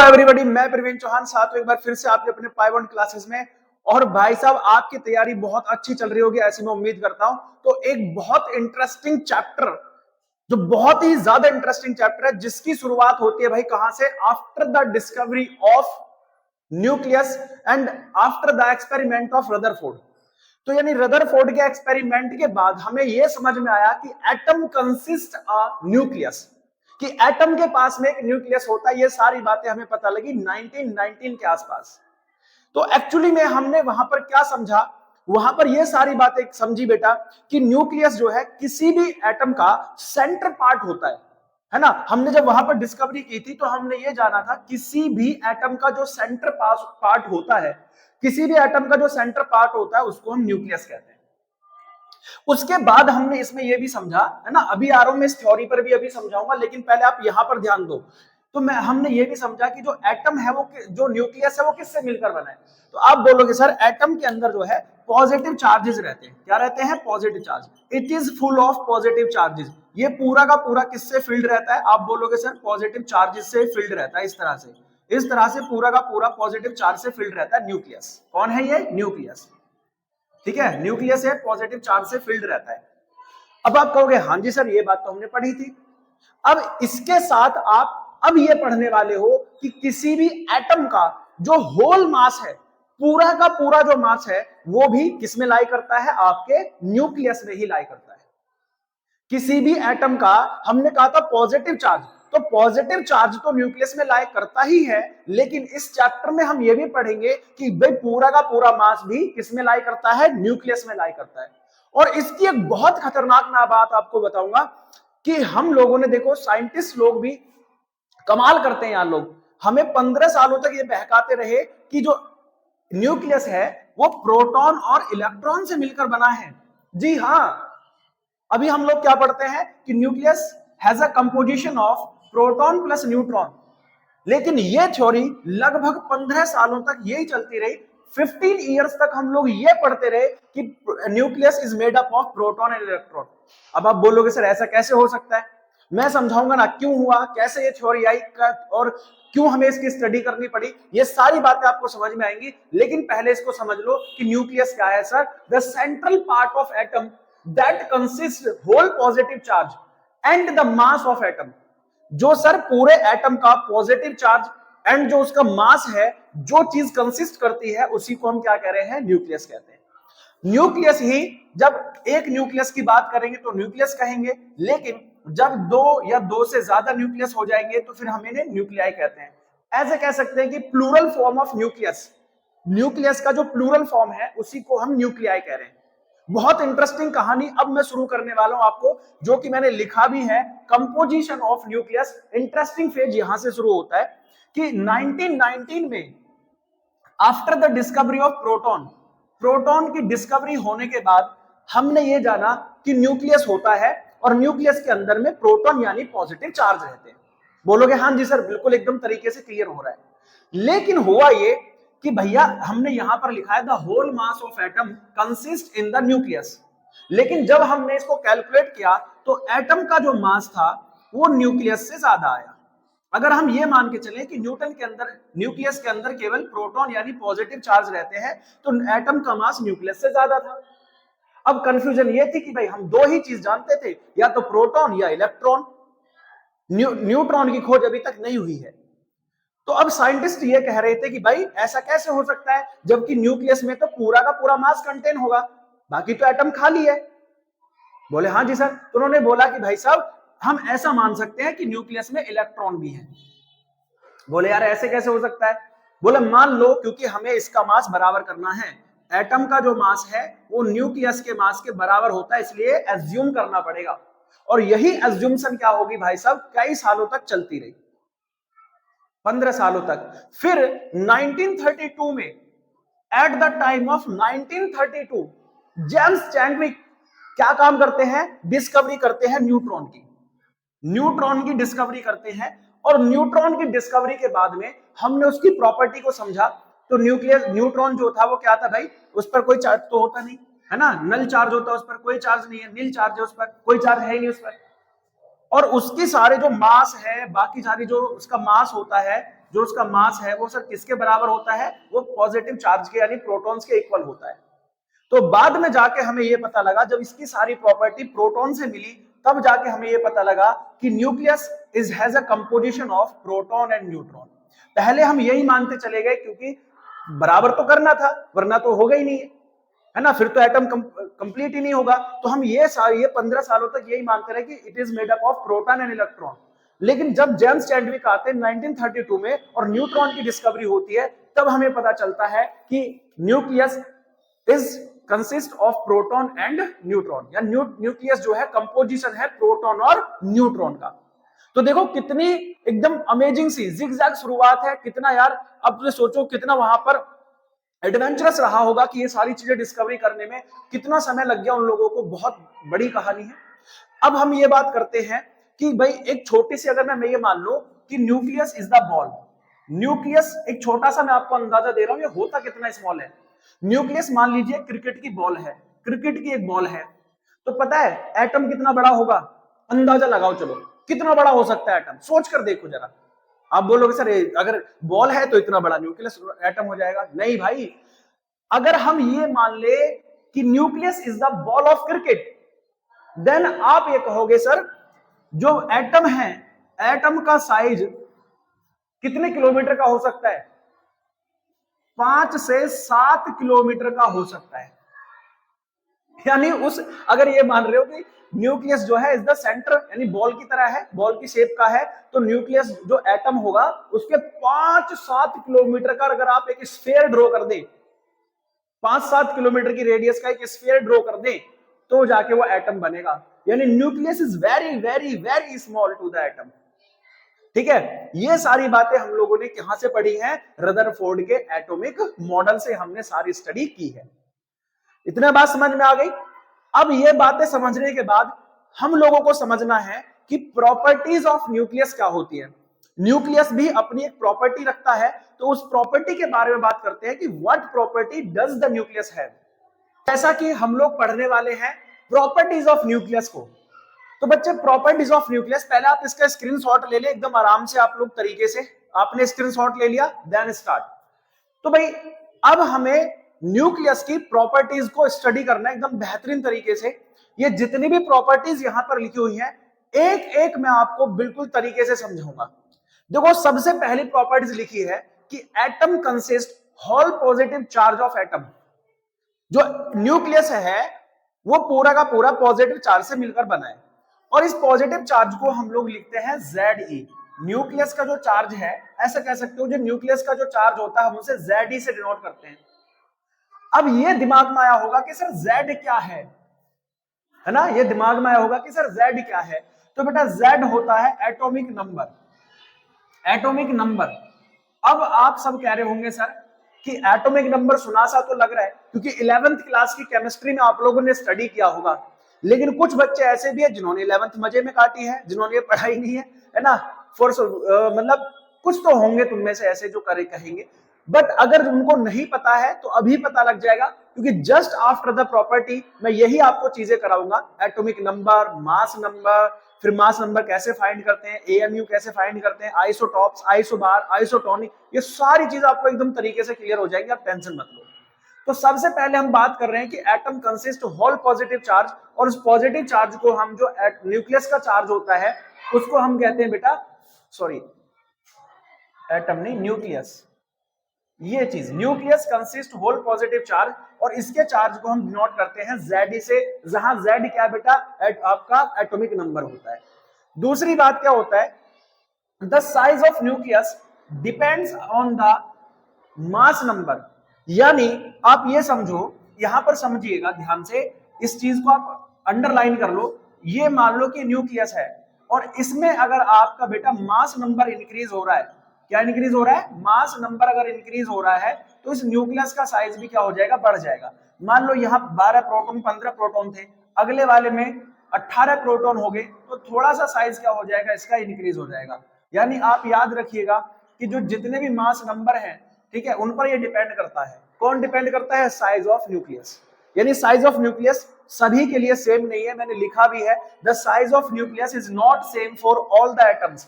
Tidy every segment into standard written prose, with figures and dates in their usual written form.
Everybody, मैं प्रवीण चौहान साथ हूं एक बार फिर से आपके अपने पाइवट क्लासेस में। और भाई साहब, आपकी तैयारी बहुत अच्छी चल रही होगी ऐसी मैं उम्मीद करता हूं। तो एक बहुत इंटरेस्टिंग चैप्टर, जो बहुत ही ज्यादा इंटरेस्टिंग चैप्टर है, जिसकी शुरुआत होती है भाई कहां से? After the discovery of nucleus and after the experiment of Rutherford. तो यानी रदरफोर्ड के एक्सपेरिमेंट के बाद हमें यह समझ में आया कि एटम कंसिस्ट अ न्यूक्लियस, कि एटम के पास में एक न्यूक्लियस होता है। ये सारी बातें हमें पता लगी 1919 के आसपास। तो एक्चुअली में हमने वहां पर क्या समझा? वहां पर ये सारी बातें समझी बेटा कि न्यूक्लियस जो है किसी भी एटम का सेंटर पार्ट होता है ना। हमने जब वहां पर डिस्कवरी की थी तो हमने ये जाना था किसी भी एटम का जो सेंटर पार्ट होता है, किसी भी एटम का जो सेंटर पार्ट होता है उसको हम न्यूक्लियस कहते हैं। उसके बाद हमने इसमें यह भी समझा, है ना, अभी आ रहा हूं मैं इस थ्योरी पर भी अभी समझाऊंगा, लेकिन पहले आप यहां पर ध्यान दो। तो हमने ये भी समझा कि जो एटम है वो, जो न्यूक्लियस है वो किससे मिलकर बना है। तो आप बोलोगे सर एटम के अंदर जो है पॉजिटिव चार्जेस रहते हैं। क्या रहते हैं? Positive charge. It is full of positive charges. ये पूरा का पूरा किससे फिल्ड रहता है? आप बोलोगे सर पॉजिटिव चार्जेस से फिल्ड रहता है। इस तरह से पूरा का पूरा पॉजिटिव चार्ज से फिल्ड रहता है न्यूक्लियस। कौन है ये? न्यूक्लियस। ठीक है, न्यूक्लियस है, पॉजिटिव चार्ज से फिल्ड रहता है। अब आप कहोगे हाँ जी सर ये बात तो हमने पढ़ी थी। अब इसके साथ आप अब ये पढ़ने वाले हो कि किसी भी एटम का जो होल मास है, पूरा का पूरा जो मास है, वो भी किसमें लाई करता है? आपके न्यूक्लियस में ही लाई करता है। किसी भी एटम का, हमने कहा था पॉजिटिव चार्ज, तो पॉजिटिव चार्ज तो न्यूक्लियस में लाई करता ही है, लेकिन इस चैप्टर में हम ये भी पढ़ेंगे कि भाई पूरा का पूरा मास भी किसमें लाई करता है? न्यूक्लियस में लाई करता है। और इसकी एक बहुत खतरनाक ना बात आपको बताऊंगा कि हम लोगों ने, देखो साइंटिस्ट लोग भी कमाल करते हैं यार। लोग हमें 15 सालों तक ये बहकाते रहे कि जो न्यूक्लियस है वो प्रोटॉन और इलेक्ट्रॉन से मिलकर बना है। जी हाँ, अभी हम लोग क्या पढ़ते हैं कि nucleus has a composition of proton plus neutron, लेकिन ये थ्योरी लगभग 15 सालों तक यही चलती रही। 15 इयर्स तक हम लोग ये पढ़ते रहे कि nucleus is made up of proton and electron. अब आप बोलोगे सर ऐसा कैसे हो सकता है? मैं समझाऊंगा ना क्यों हुआ, कैसे ये थ्योरी आई और क्यों हमें इसकी स्टडी करनी पड़ी। ये सारी बातें आपको समझ में आएंगी, लेकिन पहले इसको समझ लो कि न्यूक्लियस क्या है sir? The central part of atom that consist whole positive charge and the mass of atom. जो सर पूरे एटम का पॉजिटिव चार्ज एंड जो उसका मास है, जो चीज कंसिस्ट करती है, उसी को हम क्या कह रहे हैं? न्यूक्लियस कहते हैं। न्यूक्लियस ही, जब एक न्यूक्लियस की बात करेंगे तो न्यूक्लियस कहेंगे, लेकिन जब दो या दो से ज्यादा न्यूक्लियस हो जाएंगे तो फिर हम इन्हें न्यूक्लियाई कहते हैं। ऐसे कह सकते हैं कि plural form of nucleus, nucleus का जो प्लूरल फॉर्म है उसी को हम न्यूक्लियाई कह रहे हैं। बहुत इंटरेस्टिंग कहानी अब मैं शुरू करने वाला हूं आपको, जो कि मैंने लिखा भी है, composition of nucleus. Interesting phase यहां से शुरू होता है कि 1919 में after the discovery of proton, proton की डिस्कवरी होने के बाद हमने ये जाना कि न्यूक्लियस होता है और न्यूक्लियस के अंदर में प्रोटॉन यानी पॉजिटिव चार्ज रहते हैं। बोलोगे हाँ जी सर बिल्कुल एकदम तरीके से क्लियर हो रहा है। लेकिन हुआ ये कि भैया हमने यहां पर लिखा है the whole mass of atom consist in the nucleus, लेकिन जब हमने इसको कैलकुलेट किया तो एटम का जो मास था वो न्यूक्लियस से ज्यादा आया। अगर हम ये मान के चलें कि न्यूटन के अंदर, न्यूक्लियस के अंदर केवल प्रोटॉन यानी पॉजिटिव चार्ज रहते हैं, तो एटम का मास न्यूक्लियस से ज्यादा था। अब कंफ्यूजन ये थी कि भाई हम दो ही चीज जानते थे, या तो प्रोटॉन या इलेक्ट्रॉन। न्यूट्रॉन की खोज अभी तक नहीं हुई है। तो अब साइंटिस्ट ये कह रहे थे कि भाई ऐसा कैसे हो सकता है, जबकि न्यूक्लियस में तो पूरा का पूरा मास कंटेन होगा, बाकी तो एटम खाली है। बोले हाँ जी सर। तो उन्होंने बोला कि भाई साहब हम ऐसा मान सकते हैं कि न्यूक्लियस में इलेक्ट्रॉन भी है। बोले यार ऐसे कैसे हो सकता है? बोले मान लो, क्योंकि हमें इसका मास बराबर करना है, एटम का जो मास है वो न्यूक्लियस के मास के बराबर होता है, इसलिए एज्यूम करना पड़ेगा। और यही एज्यूम्शन क्या होगी भाई साहब, कई सालों तक चलती रही, 15 सालों तक। फिर 1932 में, at the time of 1932, James Chadwick क्या काम करते हैं? डिस्कवरी करते हैं न्यूट्रॉन की। न्यूट्रॉन की डिस्कवरी करते हैं, और न्यूट्रॉन की डिस्कवरी के बाद में हमने उसकी प्रॉपर्टी को समझा। तो न्यूट्रॉन जो था वो क्या था भाई? उस पर कोई चार्ज तो होता नहीं, है ना, नल चार्ज होता है, उस पर कोई चार्ज नहीं है, नील चार्ज है, उस पर कोई चार्ज है ही नहीं उस पर। और उसकी सारे जो मास है, बाकी सारी जो उसका मास होता है, जो उसका मास है वो सर किसके बराबर होता है, वो पॉजिटिव चार्ज के यानी प्रोटॉन्स के इक्वल होता है। तो बाद में जाके हमें ये पता लगा, जब इसकी सारी प्रॉपर्टी प्रोटॉन से मिली, तब जाके हमें ये पता लगा कि nucleus is has a composition of proton and neutron. पहले हम यही मानते चले गए क्योंकि बराबर तो करना था, वरना तो होगा ही नहीं है ना, फिर तो एटम कंप्लीट ही नहीं होगा। तो हम ये 15 सालों तक यही मानते रहे कि it is made up of proton and electron. लेकिन जब जेम्स चैडविक आते हैं 1932 में और न्यूट्रॉन की डिस्कवरी होती है, तब हमें पता चलता है कि nucleus is consist of proton and neutron, या न्यूक्लियस जो है कंपोजिशन है प्रोटॉन और न्यूट्रॉन का। तो देखो कितनी एकदम अमेजिंग सी जिगजैग शुरुआत है, कितना यार, अब तो सोचो कितना वहां पर एडवेंचरस रहा होगा कि ये सारी चीजें डिस्कवरी करने में कितना समय लग गया उन लोगों को, बहुत बड़ी कहानी है। अब हम ये बात करते हैं कि भाई एक छोटी सी, अगर मैं ये मान लूं कि nucleus is the ball, nucleus एक छोटा सा, मैं आपको अंदाजा दे रहा हूं ये होता कितना स्मॉल है। न्यूक्लियस मान लीजिए क्रिकेट की बॉल है, क्रिकेट की एक बॉल है, तो पता है एटम कितना बड़ा होगा, अंदाजा लगाओ, चलो कितना बड़ा हो सकता है एटम, सोच कर देखो जरा। आप बोलोगे सर अगर बॉल है तो इतना बड़ा न्यूक्लियस एटम हो जाएगा, नहीं भाई। अगर हम ये मान ले कि nucleus is the ball of cricket, then आप ये कहोगे सर जो एटम है, एटम का साइज कितने किलोमीटर का हो सकता है, 5 से 7 किलोमीटर का हो सकता है। यानी उस, अगर ये मान रहे हो कि न्यूक्लियस जो है इज द सेंटर, यानी बॉल की तरह है, बॉल की शेप का है, तो न्यूक्लियस जो एटम होगा उसके 5-7 किलोमीटर का अगर आप एक स्फीयर ड्रॉ कर दें, 5-7 किलोमीटर की रेडियस का एक स्फीयर ड्रॉ कर दें, तो जाके वो एटम बनेगा। यानी nucleus is very very very small to the atom. ठीक है, ये सारी बातें हम लोगों ने कहां से पढ़ी हैं, रदरफोर्ड के एटॉमिक मॉडल से हमने सारी स्टडी की है। इतना बात समझ में आ गई। अब ये बातें समझने के बाद हम लोगों को समझना है कि प्रॉपर्टीज ऑफ न्यूक्लियस क्या होती है। न्यूक्लियस भी अपनी एक प्रॉपर्टी रखता है, तो उस प्रॉपर्टी के बारे में बात करते हैं कि what property does the nucleus have. जैसा कि हम लोग पढ़ने वाले हैं प्रॉपर्टीज ऑफ न्यूक्लियस को। तो बच्चे प्रॉपर्टीज ऑफ न्यूक्लियस, पहले आप इसका स्क्रीनशॉट ले ले एकदम आराम से, आप लोग तरीके से, आपने स्क्रीनशॉट ले लिया, देन स्टार्ट। तो भाई अब हमें न्यूक्लियस की प्रॉपर्टीज को स्टडी करना है एकदम बेहतरीन तरीके से। ये जितनी भी प्रॉपर्टीज यहां पर लिखी हुई हैं, एक एक मैं आपको बिल्कुल तरीके से समझाऊंगा। देखो सबसे पहली प्रॉपर्टीज लिखी है कि atom consist whole positive charge of atom. जो न्यूक्लियस है वो पूरा का पूरा पॉजिटिव चार्ज से मिलकर बना है, और इस पॉजिटिव चार्ज को हम लोग लिखते हैं Ze। न्यूक्लियस का जो चार्ज है, ऐसा कह सकते हो, जो न्यूक्लियस का जो चार्ज होता है हम उसे Ze से डिनोट करते हैं। अब ये दिमाग में आया होगा कि सर Z क्या है ना, ये दिमाग में आया होगा कि सर Z क्या है। तो बेटा Z होता है एटॉमिक नंबर, एटॉमिक नंबर। अब आप सब कह रहे होंगे सर कि एटॉमिक नंबर सुना सा तो लग रहा है, क्योंकि 11th क्लास की केमिस्ट्री में आप लोगों ने स्टडी किया होगा। लेकिन कुछ बच्चे ऐसे भी है जिन्होंने 11th मजे में काटी है, जिन्होंने ये पढ़ाई नहीं है ना, फोर्स मतलब कुछ तो होंगे तुम में से ऐसे जो करे कहेंगे। बट अगर उनको नहीं पता है तो अभी पता लग जाएगा, क्योंकि जस्ट आफ्टर द प्रॉपर्टी मैं यही आपको चीजें कराऊंगा। एटॉमिक नंबर, मास नंबर, फिर मास नंबर कैसे फाइंड करते हैं, एएमयू कैसे फाइंड करते हैं, आइसोटॉप्स, आइसोबार, आइसोटोनिक, ये सारी चीजें आपको एकदम तरीके से क्लियर हो जाएंगी, आप टेंशन मत लो। तो सबसे पहले हम बात कर रहे हैं कि atom consist whole positive charge, और उस पॉजिटिव चार्ज को हम, जो न्यूक्लियस का चार्ज होता है उसको हम कहते हैं बेटा, सॉरी एटम नहीं, न्यूक्लियस। ये चीज nucleus consist whole positive charge, और इसके चार्ज को हम डिनोट करते हैं Ze से, जहां Z क्या बेटा, आपका एटॉमिक नंबर होता है। दूसरी बात क्या होता है, the size of nucleus depends on the mass number. यानी आप ये समझो, यहां पर समझिएगा ध्यान से, इस चीज को आप अंडरलाइन कर लो। ये मान लो कि न्यूक्लियस है, और इसमें अगर आपका बेटा मास नंबर इंक्रीज हो रहा है, क्या इंक्रीज हो रहा है, मास नंबर अगर इंक्रीज हो रहा है, तो इस न्यूक्लियस का साइज भी क्या हो जाएगा, बढ़ जाएगा। मान लो यहाँ 12 प्रोटॉन 15 प्रोटॉन थे, अगले वाले में 18 प्रोटॉन हो गए, तो थोड़ा सा साइज क्या हो जाएगा, इसका इंक्रीज हो जाएगा। यानी आप याद रखिएगा कि जो जितने भी मास नंबर हैं, ठीक है, उन पर ये डिपेंड करता है। कौन डिपेंड करता है, साइज ऑफ न्यूक्लियस। यानी साइज ऑफ न्यूक्लियस सभी के लिए सेम नहीं है, मैंने लिखा भी है, the size of nucleus is not same for all the atoms.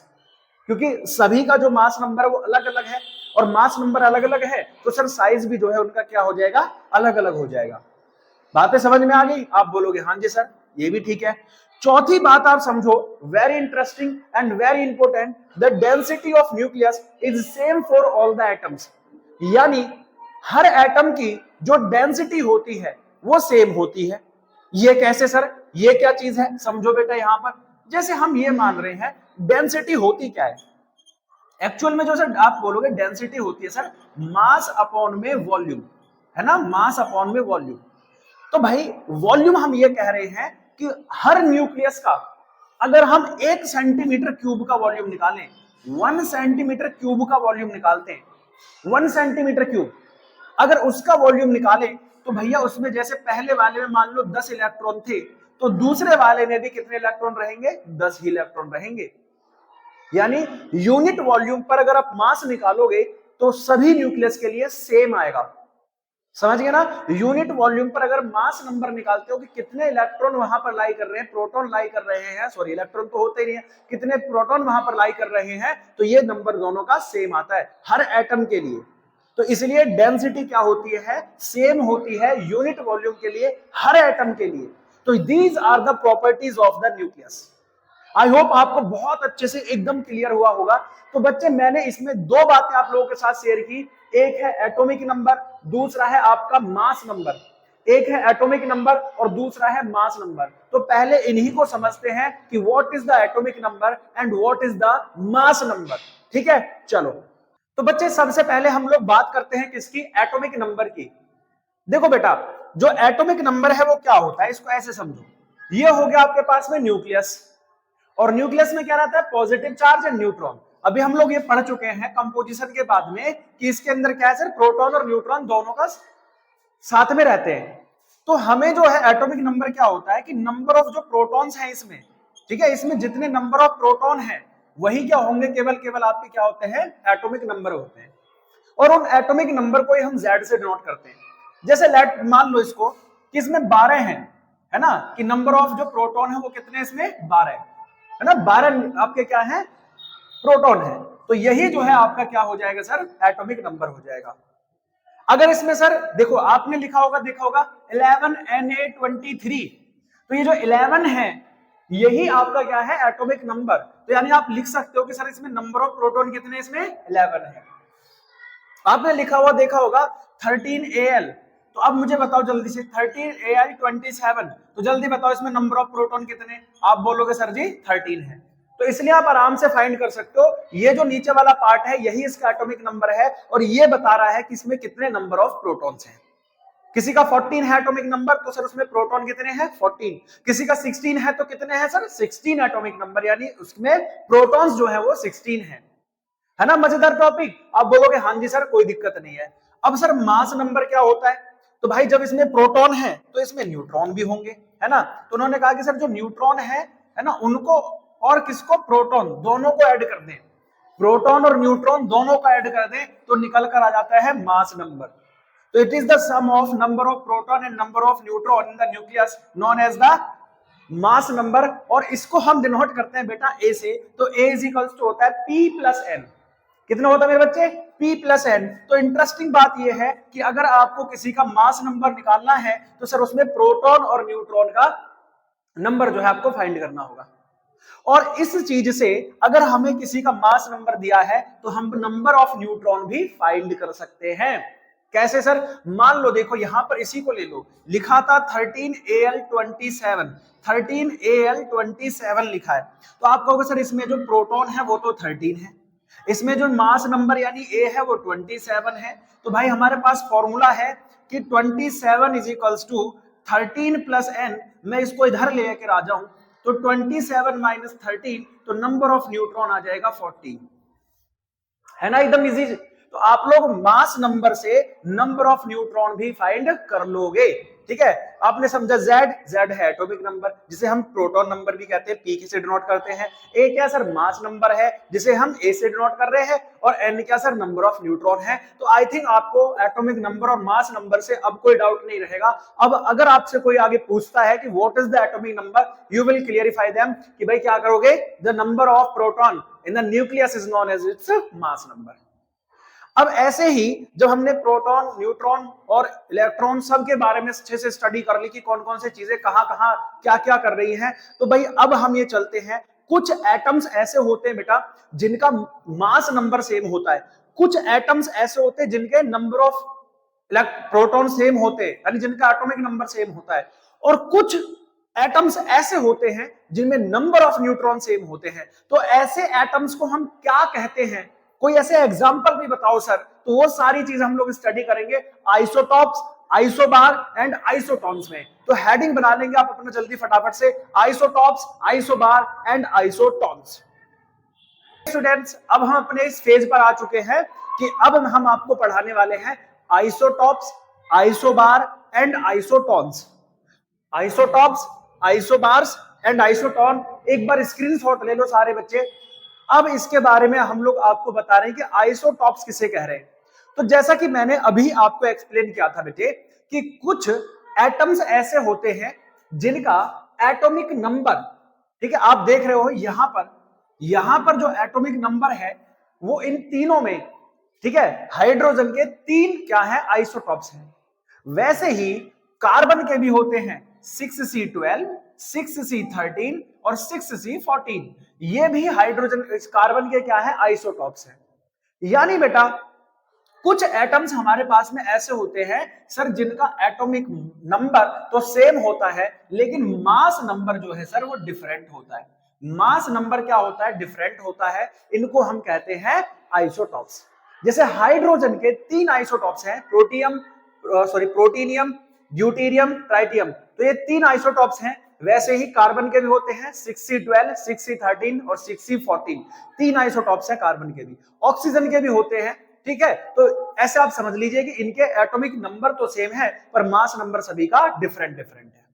क्योंकि सभी का जो मास नंबर है वो अलग अलग है, और मास नंबर अलग अलग है तो सर साइज भी जो है उनका क्या हो जाएगा, अलग अलग हो जाएगा। बातें समझ में आ गई? आप बोलोगे हाँ जी सर ये भी ठीक है। चौथी बात आप समझो, very interesting and very important, the density of nucleus is same for all the atoms. यानी हर एटम की जो डेंसिटी होती है वो सेम होती है। ये कैसे सर, ये क्या चीज है, समझो बेटा। यहां पर जैसे हम ये मान रहे हैं, डेंसिटी होती क्या है एक्चुअल में, जो सर आप बोलोगे डेंसिटी होती है सर मास अपॉन में वॉल्यूम, है ना, मास अपॉन में वॉल्यूम। तो भाई वॉल्यूम हम ये कह रहे हैं कि हर न्यूक्लियस का अगर हम 1 सेंटीमीटर क्यूब का वॉल्यूम निकालें, 1 सेंटीमीटर क्यूब का वॉल्यूम निकालते हैं, 1 सेंटीमीटर क्यूब अगर उसका वॉल्यूम निकालें, तो भैया उसमें जैसे पहले वाले में मान लो 10 इलेक्ट्रॉन थे, तो दूसरे वाले में भी कितने इलेक्ट्रॉन रहेंगे, 10 ही इलेक्ट्रॉन रहेंगे। यानी यूनिट वॉल्यूम पर अगर आप मास निकालोगे तो सभी न्यूक्लियस के लिए सेम आएगा। समझ गए ना? यूनिट वॉल्यूम पर अगर मास नंबर निकालते हो कि कितने इलेक्ट्रॉन वहां पर लाई कर रहे हैं, प्रोटॉन लाई कर रहे हैं, सॉरी इलेक्ट्रॉन तो होते ही नहीं है, कितने प्रोटॉन वहां पर लाई कर रहे हैं, तो ये नंबर दोनों का सेम आता है हर एटम के लिए। तो इसलिए डेंसिटी क्या होती है, सेम होती है यूनिट वॉल्यूम के लिए हर एटम के लिए। तो these are the properties of the nucleus. I hope आपको बहुत अच्छे से एकदम क्लियर हुआ होगा। तो बच्चे मैंने इसमें 2 बातें आप लोगों के साथ शेयर की, एक है एटॉमिक नंबर, दूसरा है आपका मास नंबर। एक है एटॉमिक नंबर और दूसरा है मास नंबर। तो पहले इन्हीं को समझते हैं कि what is the atomic number and what is the mass number. ठीक है, चलो। तो बच्चे सबसे पहले हम लोग बात करते हैं किसकी, एटॉमिक नंबर की। देखो बेटा, जो एटॉमिक नंबर है वो क्या होता है, इसको ऐसे समझो, ये हो गया आपके पास में न्यूक्लियस, और न्यूक्लियस में क्या रहता है, पॉजिटिव चार्ज एंड न्यूट्रॉन। अभी हम लोग ये पढ़ चुके हैं कंपोजिशन के बाद में कि इसके अंदर क्या है सर, प्रोटॉन और न्यूट्रॉन दोनों का साथ में रहते हैं। तो हमें जो है एटॉमिक नंबर क्या होता है कि नंबर ऑफ जो प्रोटॉन्स हैं इसमें, ठीक है, इसमें जितने नंबर ऑफ प्रोटॉन हैं वही क्या होंगे, केवल केवल आपके क्या होते हैं, एटॉमिक नंबर होते हैं। और उन एटॉमिक नंबर को ही हम Z से डिनोट करते हैं। जैसे लेट मान लो इसको कि इसमें 12 हैं, है ना, कि नंबर ऑफ जो प्रोटॉन है वो कितने, इसमें 12 है ना, 12 आपके क्या है, प्रोटॉन है। तो यही जो है आपका क्या हो जाएगा सर, एटॉमिक नंबर हो जाएगा। अगर इसमें सर देखो आपने लिखा होगा, देखा होगा 11Na23, तो ये जो 11 है यही आपका क्या है, एटॉमिक नंबर। तो यानी आप लिख सकते हो कि सर इसमें नंबर ऑफ प्रोटॉन कितने, इसमें 11 है। आपने लिखा हुआ देखा होगा 13Al, तो अब मुझे बताओ जल्दी से 13Al27, तो जल्दी बताओ इसमें नंबर ऑफ प्रोटॉन कितने, आप बोलोगे सर जी 13 है। तो इसलिए आप आराम से फाइंड कर सकते हो, ये जो नीचे वाला पार्ट है यही इसका एटॉमिक नंबर है, और ये बता रहा है कि इसमें कितने नंबर ऑफ प्रोटॉन्स हैं। किसी का 14 है एटॉमिक नंबर, तो सर उसमें प्रोटॉन कितने हैं, 14। किसी का 16 है तो कितने हैं सर, 16 एटॉमिक नंबर, यानी उसमें प्रोटॉन्स जो है वो 16 है ना। मजेदार टॉपिक। आप बोलोगे हाँ जी सर कोई दिक्कत नहीं है। अब सर मास नंबर क्या होता है, तो भाई जब इसमें प्रोटॉन है तो इसमें न्यूट्रॉन भी होंगे, है ना। तो उन्होंने कहा कि सर जो न्यूट्रॉन है ना, उनको और किसको, प्रोटॉन, दोनों को ऐड कर दें, प्रोटॉन और न्यूट्रॉन दोनों को ऐड कर दें तो निकल कर आ जाता है मास नंबर। तो it is the sum of number of proton and number of neutron in the nucleus known as the mass number. और इसको हम डिनोट करते हैं बेटा ए से, तो ए इज इक्वल्स टू होता है P प्लस एन। कितना होता है मेरे बच्चे, P प्लस एन। तो इंटरेस्टिंग बात यह है कि अगर आपको किसी का मास नंबर निकालना है तो सर उसमें प्रोटॉन और न्यूट्रॉन का नंबर जो है आपको फाइंड करना होगा। और इस चीज से अगर हमें किसी का मास नंबर दिया है तो हम नंबर ऑफ न्यूट्रॉन भी फाइंड कर सकते हैं। कैसे सर, मान लो देखो यहां पर इसी को ले लो, लिखा था 13Al27, 13Al27 लिखा है, तो आप कहोगे सर इसमें जो प्रोटॉन है वो तो 13 है, इसमें जो मास नंबर यानी A है वो 27 है। तो भाई हमारे पास फॉर्मूला है कि 27 is equals to 13 plus n। मैं इसको इधर लेकर आ जाऊं तो 27 माइनस 13, तो नंबर ऑफ न्यूट्रॉन आ जाएगा 14, है ना, एकदम इजी। तो आप लोग मास नंबर से नंबर ऑफ न्यूट्रॉन भी फाइंड कर लोगे। ठीक है, आपने समझा। Z है एटॉमिक नंबर जिसे हम प्रोटॉन नंबर भी कहते हैं, P से डिनोट करते हैं। A क्या सर, मास नंबर है जिसे हम A से डिनोट कर रहे हैं, और N क्या सर, नंबर ऑफ न्यूट्रॉन है। तो आई थिंक आपको एटॉमिक नंबर और मास नंबर से अब कोई डाउट नहीं रहेगा। अब अगर आपसे कोई आगे पूछता है कि what is the atomic number, you will clarify them कि भाई क्या करोगे, the number of proton in the nucleus is known as its mass number. अब ऐसे ही जब हमने प्रोटॉन, न्यूट्रॉन और इलेक्ट्रॉन सब के बारे में अच्छे से स्टडी कर ली कि कौन कौन से चीजें कहां कहां क्या क्या कर रही हैं, तो भाई अब हम ये चलते हैं, कुछ एटम्स ऐसे होते हैं बेटा जिनका मास नंबर सेम होता है, कुछ एटम्स ऐसे होते हैं जिनके नंबर ऑफ प्रोटॉन सेम होते हैं, यानी जिनका एटॉमिक नंबर सेम होता है, और कुछ एटम्स ऐसे होते हैं जिनमें नंबर ऑफ न्यूट्रॉन सेम होते हैं। तो ऐसे एटम्स को हम क्या कहते हैं, कोई ऐसे एग्जांपल भी बताओ सर, तो वो सारी चीज हम लोग स्टडी करेंगे आइसोटॉप्स, आइसोबार एंड आइसोटॉन्स में। तो हेडिंग बना लेंगे आप अपना जल्दी फटाफट से, आइसोटॉप्स, आइसोबार एंड आइसोटॉन्स। स्टूडेंट्स अब हम अपने इस फेज पर आ चुके हैं कि अब हम आपको पढ़ाने वाले हैं isotopes, isobar and isotones. Isotopes, isobars and isotone, एक बार स्क्रीनशॉट ले लो सारे बच्चे। अब इसके बारे में हम लोग आपको बता रहे हैं कि आइसोटॉप्स किसे कह रहे हैं। तो जैसा कि मैंने अभी आपको एक्सप्लेन किया था बेटे कि कुछ एटम्स ऐसे होते हैं जिनका एटॉमिक नंबर, ठीक है, आप देख रहे हो यहां पर जो एटॉमिक नंबर है वो इन तीनों में, ठीक है, हाइड्रोजन के 3 क्या है, आइसोटॉप्स हैं। वैसे ही कार्बन के भी होते हैं 6C12, 6C13 और 6C14, ये भी हाइड्रोजन कार्बन के क्या है, आइसोटॉप्स हैं। यानी बेटा कुछ एटम्स हमारे पास में ऐसे होते हैं सर जिनका एटॉमिक नंबर तो सेम होता है लेकिन मास नंबर जो है सर वो डिफरेंट होता है। मास नंबर क्या होता है, डिफरेंट होता है, इनको हम कहते हैं आइसोटॉप्स। जैसे हाइड्रोजन के 3 आइसोटॉप्स हैं, प्रोटीनियम, ड्यूटेरियम, ट्राइटियम, तो ये 3 आइसोटॉप्स हैं। वैसे ही कार्बन के भी होते हैं 6C12, 6C13 और 6C14, 3 आइसोटॉप्स हैं कार्बन के भी। ऑक्सीजन के भी होते हैं, ठीक है। तो ऐसे आप समझ लीजिए कि इनके एटॉमिक नंबर तो सेम है पर मास नंबर सभी का डिफरेंट डिफरेंट है।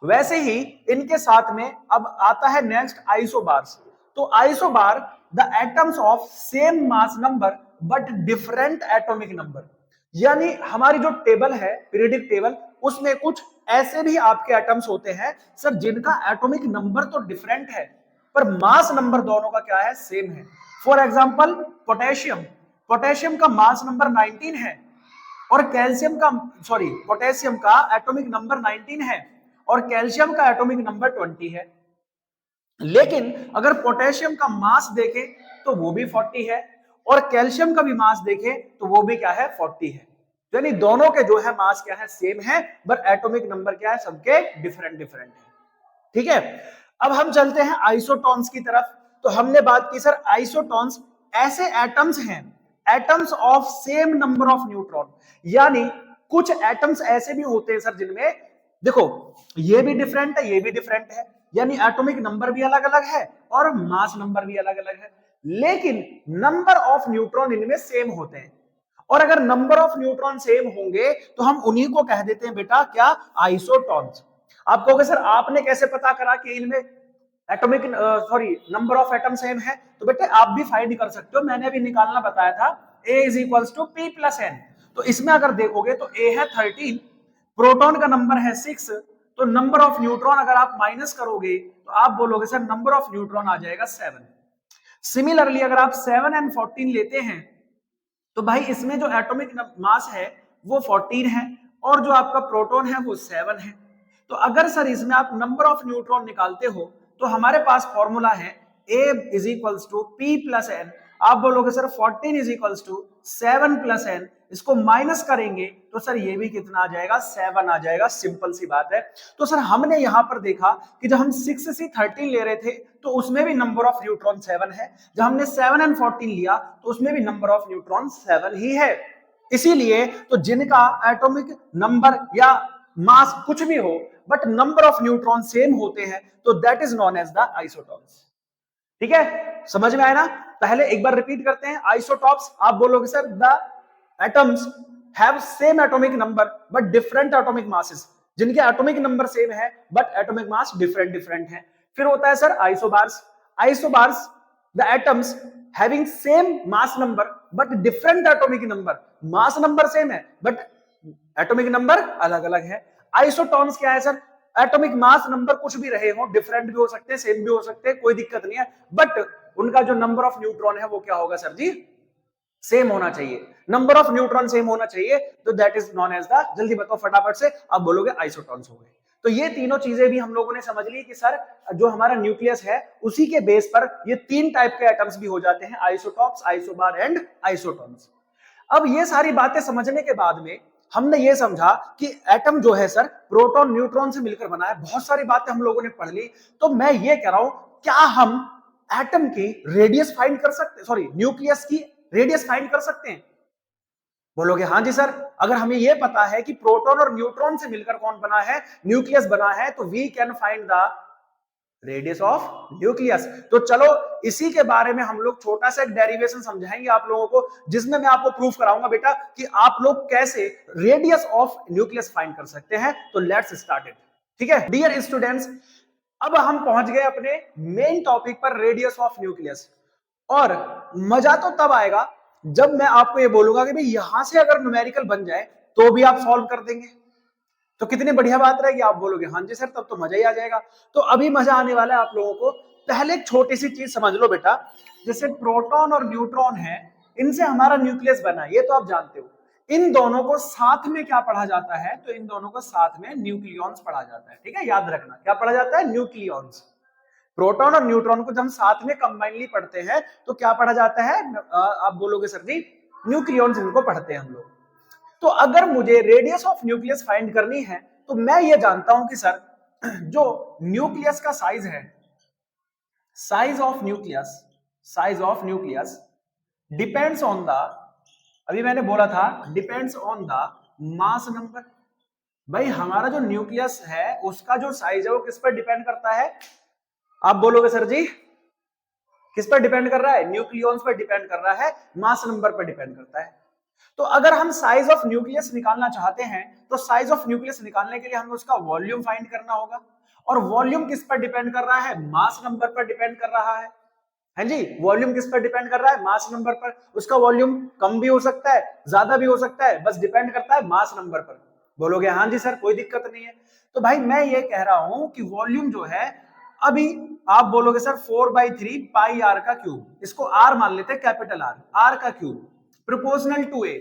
वैसे ही इनके साथ में अब आता है नेक्स्ट आइसोबार्स। तो isobar the atoms of same mass number but different atomic number, यानी हमारी जो टेबल है पीरियोडिक टेबल, उसमें कुछ ऐसे भी आपके एटम्स होते हैं सर जिनका एटॉमिक नंबर तो डिफरेंट है पर मास नंबर दोनों का क्या है, सेम है। फॉर एग्जांपल पोटेशियम, पोटेशियम का मास नंबर 19 है और पोटेशियम का एटॉमिक नंबर 19 है और कैल्शियम का एटॉमिक नंबर 20 है। लेकिन अगर पोटेशियम का मास देखें तो वो भी 40 है और कैल्शियम का भी मास देखें तो वो भी क्या है, 40 है। यानी दोनों के जो है मास क्या है, सेम है, बट एटॉमिक नंबर क्या है, सबके डिफरेंट डिफरेंट है। ठीक है, अब हम चलते हैं आइसोटॉन्स की तरफ। तो हमने बात की सर आइसोटॉन्स ऐसे एटम्स हैं, atoms of same number of neutron, यानी कुछ एटम्स ऐसे भी होते हैं सर जिनमें देखो ये भी डिफरेंट है, ये भी डिफरेंट है, यानी एटॉमिक नंबर भी अलग अलग है और मास नंबर भी अलग अलग है, लेकिन नंबर ऑफ न्यूट्रॉन इनमें सेम होते हैं। और अगर नंबर ऑफ न्यूट्रॉन सेम होंगे तो हम उन्हीं को कह देते हैं बेटा क्या, आइसोटॉन्स। आप कहोगे सर आपने कैसे पता करा कि इनमें atomic number of atom same है? तो बेटे आप भी फाइंड कर सकते हो, मैंने अभी निकालना बताया था, A is equals to P plus N। तो इसमें अगर देखोगे तो A है 13, प्रोटॉन का नंबर है 6, तो नंबर ऑफ न्यूट्रॉन अगर आप माइनस करोगे तो आप बोलोगे सर नंबर ऑफ न्यूट्रॉन आ जाएगा 7। सिमिलरली अगर आप 7 एंड 14 लेते हैं तो भाई इसमें जो एटॉमिक मास है वो 14 है और जो आपका प्रोटॉन है वो 7 है। तो अगर सर इसमें आप नंबर ऑफ न्यूट्रॉन निकालते हो तो हमारे पास फॉर्मूला है A is equals to P plus N। आप बोलोगे sir 14 is equals to 7 plus N, इसको माइनस करेंगे तो सर ये भी कितना आ जाएगा, 7 आ जाएगा, सिंपल सी बात है। तो सर हमने यहां पर देखा कि जब हम 6C13 ले रहे थे तो उसमें भी नंबर ऑफ न्यूट्रॉन 7 है, जब हमने 7 एंड 14 लिया तो उसमें भी नंबर ऑफ न्यूट्रॉन 7 ही है। इसीलिए तो जिनका एटॉमिक नंबर या मास कुछ भी हो but number of neutron same होते हैं तो that is known as the isotopes. ठीक है, समझ में आया ना? पहले एक बार रिपीट करते हैं, आइसोटॉप्स आप बोलोगे sir the atoms have same atomic number but different atomic masses, जिनके एटॉमिक नंबर सेम है but atomic mass different different है। फिर होता है sir isobars, isobars the atoms having same mass number but different atomic number, mass number same है but atomic number अलग अलग है। आइसोटॉन्स क्या है सर, एटॉमिक मास नंबर कुछ भी रहे हो, डिफरेंट भी हो सकते हैं, सेम भी हो सकते हैं, कोई दिक्कत नहीं है, बट उनका जो नंबर ऑफ न्यूट्रॉन है वो क्या होगा सर जी, सेम होना चाहिए। नंबर ऑफ न्यूट्रॉन सेम होना चाहिए, तो that is known as the, जल्दी बताओ फटाफट से, आप बोलोगे आइसोटॉन्स हो गए। तो ये तीनों चीजें भी हम लोगों ने समझ ली कि सर जो हमारा न्यूक्लियस है उसी के बेस पर ये तीन टाइप के एटम्स भी हो जाते हैं, आइसोटॉप्स, आइसोबार एंड आइसोटॉन्स। अब ये सारी बातें समझने के बाद में हमने ये समझा कि एटम जो है सर प्रोटॉन न्यूट्रॉन से मिलकर बना है। बहुत सारी बातें हम लोगों ने पढ़ ली। तो मैं ये कह रहा हूं, क्या हम एटम की रेडियस फाइंड कर सकते, सॉरी न्यूक्लियस की रेडियस फाइंड कर सकते हैं? बोलोगे हाँ जी सर, अगर हमें यह पता है कि प्रोटॉन और न्यूट्रॉन से मिलकर कौन बना है, न्यूक्लियस बना है, तो we can find the radius of nucleus. तो चलो इसी के बारे में हम लोग छोटा सा एक डेरिवेशन समझाएंगे आप लोगों को, जिसमें मैं आपको प्रूफ कराऊंगा बेटा कि आप लोग कैसे रेडियस ऑफ न्यूक्लियस फाइंड कर सकते हैं। तो लेट्स स्टार्ट इट। ठीक है डियर स्टूडेंट्स, अब हम पहुंच गए अपने मेन टॉपिक पर, रेडियस ऑफ न्यूक्लियस। और मजा तो तब आएगा जब मैं आपको ये बोलूंगा कि भाई यहां से अगर न्यूमेरिकल बन जाए तो भी आप सॉल्व कर देंगे, तो कितनी बढ़िया बात रहेगी। आप बोलोगे हाँ जी सर, तब तो मजा ही आ जाएगा। तो अभी मजा आने वाला है आप लोगों को। पहले एक छोटी सी चीज समझ लो बेटा, जैसे प्रोटॉन और न्यूट्रॉन है, इनसे हमारा न्यूक्लियस बना है, ये तो आप जानते हो। इन दोनों को साथ में क्या पढ़ा जाता है, तो इन दोनों को साथ में न्यूक्लियॉन्स पढ़ा जाता है। ठीक है, याद रखना क्या पढ़ा जाता है, न्यूक्लियॉन्स। प्रोटॉन और न्यूट्रॉन को जब हम साथ में कंबाइनली पढ़ते हैं तो क्या पढ़ा जाता है, आप बोलोगे सर जी न्यूक्लियॉन्स, इनको पढ़ते हैं हम लोग। तो अगर मुझे रेडियस ऑफ न्यूक्लियस फाइंड करनी है तो मैं ये जानता हूं कि सर जो न्यूक्लियस का साइज है, size of nucleus, size of nucleus depends on the, अभी मैंने बोला था depends on the mass number. भाई हमारा जो न्यूक्लियस है उसका जो साइज है वो किस पर डिपेंड करता है, आप बोलोगे सर जी किस पर डिपेंड कर रहा है, न्यूक्लियॉन्स पर डिपेंड कर रहा है, मास नंबर पर डिपेंड करता है। तो अगर हम साइज ऑफ न्यूक्लियस निकालना चाहते हैं तो साइज ऑफ न्यूक्लियस निकालने के लिए हमें उसका वॉल्यूम फाइंड करना होगा। और वॉल्यूम किस पर डिपेंड कर रहा है, मास नंबर पर डिपेंड कर रहा है। है जी, वॉल्यूम किस पर डिपेंड कर रहा है, मास नंबर पर। उसका वॉल्यूम कम भी हो सकता है, ज्यादा भी हो सकता है, बस डिपेंड करता है मास नंबर पर। बोलोगे हाँ जी सर, कोई दिक्कत नहीं है। तो भाई मैं ये कह रहा हूं कि वॉल्यूम जो है, अभी आप बोलोगे सर 4/3 पाई आर का क्यूब, इसको आर मान लेते हैं, कैपिटल आर, आर का क्यूब प्रोपोर्शनल टू ए,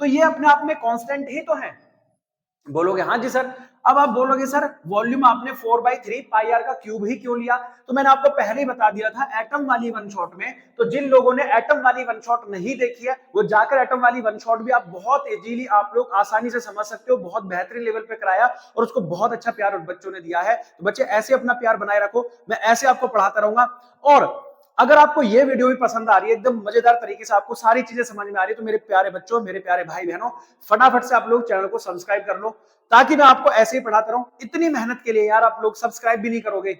तो ये अपने आप में कांस्टेंट ही तो है। बोलोगे हाँ जी सर। अब आप बोलोगे सर वॉल्यूम आपने 4/3 पाई आर का क्यूब ही क्यों लिया, तो मैंने आपको पहले ही बता दिया था एटम वाली वन शॉट में। तो जिन लोगों ने एटम वाली वन शॉट नहीं देखी है वो जाकर एटम वाली वन शॉट भी आप बहुत इजीली, आप लोग आसानी से समझ सकते हो, बहुत बेहतरीन लेवल पे कराया और उसको बहुत अच्छा प्यार बच्चों ने दिया है। तो बच्चे ऐसे अपना प्यार बनाए रखो, मैं ऐसे आपको पढ़ाता रहूंगा। और अगर आपको ये वीडियो भी पसंद आ रही है, एकदम मजेदार तरीके से आपको सारी चीजें समझ में आ रही है, तो मेरे प्यारे बच्चों, मेरे प्यारे भाई बहनों, फटाफट से आप लोग चैनल को सब्सक्राइब कर लो, ताकि मैं आपको ऐसे ही पढ़ाता रहूं। इतनी मेहनत के लिए यार आप लोग सब्सक्राइब भी नहीं करोगे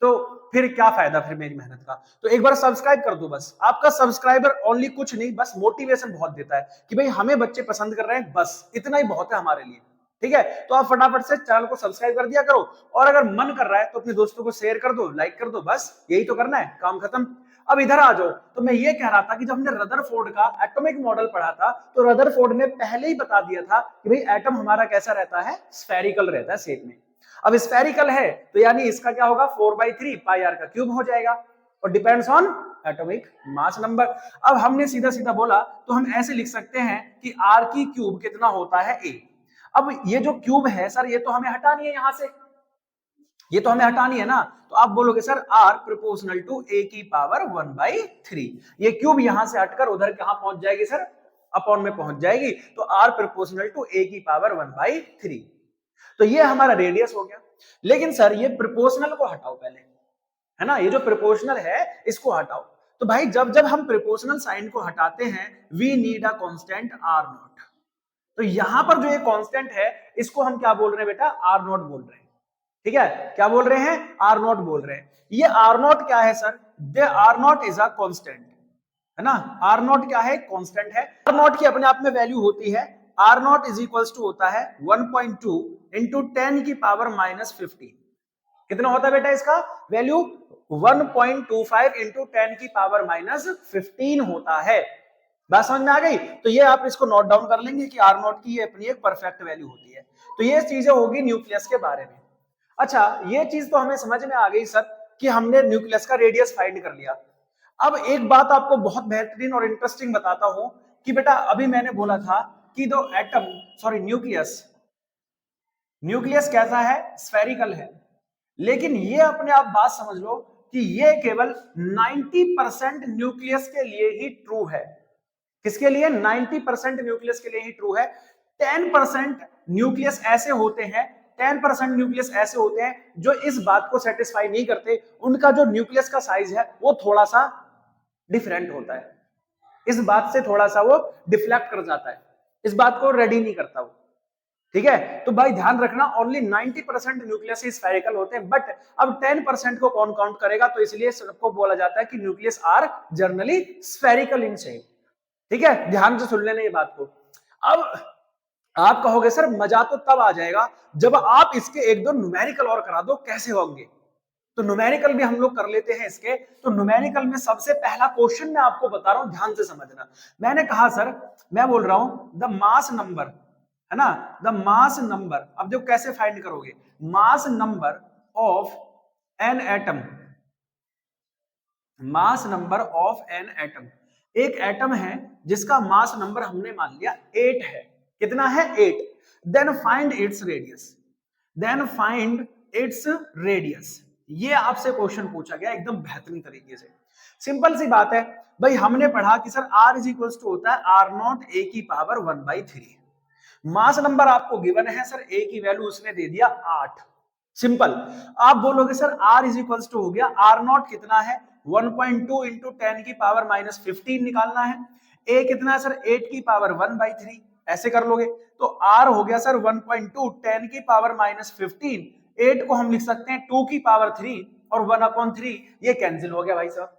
तो फिर क्या फायदा फिर मेरी मेहनत का। तो एक बार सब्सक्राइब कर दो, बस आपका सब्सक्राइबर ओनली कुछ नहीं, बस मोटिवेशन बहुत देता है कि भाई हमें बच्चे पसंद कर रहे हैं, बस इतना ही बहुत है हमारे लिए। ठीक है, तो आप फटाफट से चैनल को सब्सक्राइब कर दिया करो, और अगर मन कर रहा है तो अपने दोस्तों को शेयर कर दो, लाइक कर दो, बस यही तो करना है, काम खत्म। अब इधर आ जाओ, तो मैं ये कह रहा था कि जब हमने रदरफोर्ड का एटॉमिक मॉडल पढ़ा था तो रदरफोर्ड ने पहले ही बता दिया था कि भाई एटम हमारा कैसा रहता है, स्फेरिकल रहता है शेप में। अब स्फेरिकल है तो यानी इसका क्या होगा, 4/3 पाई आर का क्यूब हो जाएगा, और depends on atomic mass number. अब हमने सीधा सीधा बोला तो हम ऐसे लिख सकते हैं कि आर की क्यूब कितना होता है, ए। अब ये जो क्यूब है सर, ये तो हमें हटानी है यहां से, ये तो हमें हटानी है ना। तो आप बोलोगे सर आर प्रोपोर्शनल टू ए की पावर 1/3, ये क्यूब यहां से हटकर उधर कहां पहुंच जाएगी सर, अपॉन में पहुंच जाएगी। तो आर प्रोपोर्शनल टू ए की पावर 1/3, तो ये हमारा रेडियस हो गया। लेकिन सर ये प्रोपोर्शनल को हटाओ पहले, है ना, ये जो प्रोपोर्शनल है इसको हटाओ। तो भाई जब जब हम प्रोपोर्शनल साइन को हटाते हैं we need a constant R naught. तो यहां पर जो ये कांस्टेंट है इसको हम क्या बोल रहे हैं बेटा, आर नॉट बोल रहे हैं। ठीक है, क्या बोल रहे हैं, आर नॉट बोल रहे हैं। ये आर नॉट क्या है sir, the R naught is a constant, है ना, आर नॉट क्या है, कांस्टेंट है। आर नॉट की अपने आप में वैल्यू होती है, R naught is equals to होता है 1.2 इंटू 10 की पावर -15। कितना होता है बेटा इसका वैल्यू, 1.25 इंटू 10 की पावर -15 होता है। बात समझ में आ गई। तो ये आप इसको नोट डाउन कर लेंगे कि आर नॉट की ये अपनी एक परफेक्ट वैल्यू होती है। तो ये चीजें होगी न्यूक्लियस के बारे में। अच्छा, ये चीज तो हमें समझ में आ गई सर कि हमने न्यूक्लियस का रेडियस फाइंड कर लिया। अब एक बात आपको बहुत बेहतरीन और इंटरेस्टिंग बताता हूं कि बेटा अभी मैंने बोला था कि दो एटम, सॉरी न्यूक्लियस, न्यूक्लियस कैसा है, स्फेरिकल है। लेकिन ये अपने आप बात समझ लो कि ये केवल 90% न्यूक्लियस के लिए ही ट्रू है। किसके लिए? 90% न्यूक्लियस के लिए ही ट्रू है। 10% न्यूक्लियस ऐसे होते हैं, 10% न्यूक्लियस ऐसे होते हैं जो इस बात को सेटिस्फाई नहीं करते, उनका जो न्यूक्लियस का साइज है वो थोड़ा सा डिफरेंट होता है, इस बात से थोड़ा सा वो डिफ्लेक्ट कर जाता है, इस बात को रेडी नहीं करता वो। ठीक है, तो भाई ध्यान रखना ओनली 90% न्यूक्लियस ही स्फेरिकल होते हैं, बट अब 10% को कौन काउंट करेगा, तो इसलिए सबको बोला जाता है कि nucleus are generally spherical in shape. ठीक है, ध्यान से सुन लेना ये बात को। अब आप कहोगे सर मजा तो तब आ जाएगा जब आप इसके एक दो न्यूमेरिकल और करा दो, कैसे होंगे? तो न्यूमेरिकल भी हम लोग कर लेते हैं इसके। तो न्यूमेरिकल में सबसे पहला क्वेश्चन मैं आपको बता रहा हूं, ध्यान से समझना। मैंने कहा सर, मैं बोल रहा हूं द मास नंबर, है ना, द मास नंबर। अब देखो कैसे फाइंड करोगे, mass number of an atom, mass number of an atom. एक एटम है जिसका मास नंबर हमने मान लिया 8 है। कितना है? 8। Then find its radius, then find its radius. ये आपसे क्वेश्चन पूछा गया एकदम बेहतरीन तरीके से। सिंपल सी बात है भाई, हमने पढ़ा कि sir R is equal to होता है R नॉट A की पावर 1/3। मास नंबर आपको गिवन है सर, A की वैल्यू उसने दे दिया 8। सिंपल। आप बोलोगे sir R is equal to हो गया R नॉट कितना है, 1.2 इंटू 10 की पावर -15 निकालना है। A कितना है सर, 8 की पावर 1/3, ऐसे कर लोगे। तो R हो गया सर 1.2, 10 की पावर -15, 8 को हम लिख सकते हैं 2 की पावर 3 और 1/3, ये कैंसिल हो गया भाई साहब।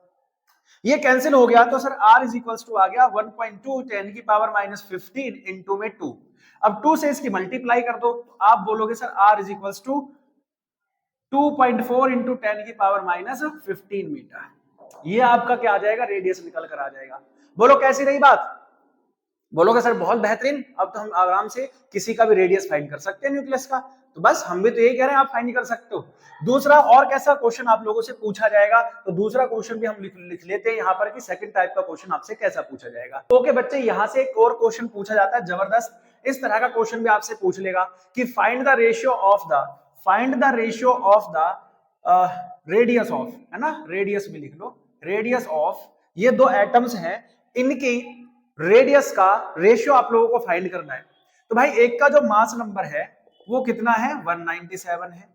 ये कैंसिल हो गया तो sir R is equal to आ गया 1.2 10 की पावर -15 इंटू में 2। अब 2 से इसकी मल्टीप्लाई कर दो, तो आप बोलोगे sir R is equal to 2.4 into 10 की पावर -15 मीटर। ये आपका क्या आ जाएगा, रेडियस निकल कर आ जाएगा। बोलो कैसी रही बात? बोलोगे सर बहुत बेहतरीन, अब तो हम आराम से किसी का भी रेडियस फाइंड कर सकते हैं न्यूक्लियस का। तो बस हम भी तो यही कह रहे हैं, आप फाइंड कर सकते हो। दूसरा और कैसा क्वेश्चन आप लोगों से पूछा जाएगा, तो दूसरा क्वेश्चन भी हम लिख लेते हैं यहाँ पर कि सेकंड टाइप का क्वेश्चन आपसे कैसा पूछा जाएगा। ओके बच्चे, यहाँ से एक और क्वेश्चन पूछा जाता है जबरदस्त। इस तरह का क्वेश्चन भी आपसे पूछ लेगा कि find the ratio of the, find the ratio of the radius of, है ना, रेडियस में लिख लो, रेडियस ऑफ, ये दो एटम्स हैं, इनकी रेडियस का रेशियो आप लोगों को फाइंड करना है। तो भाई एक का जो मास नंबर है वो कितना है, 197 है,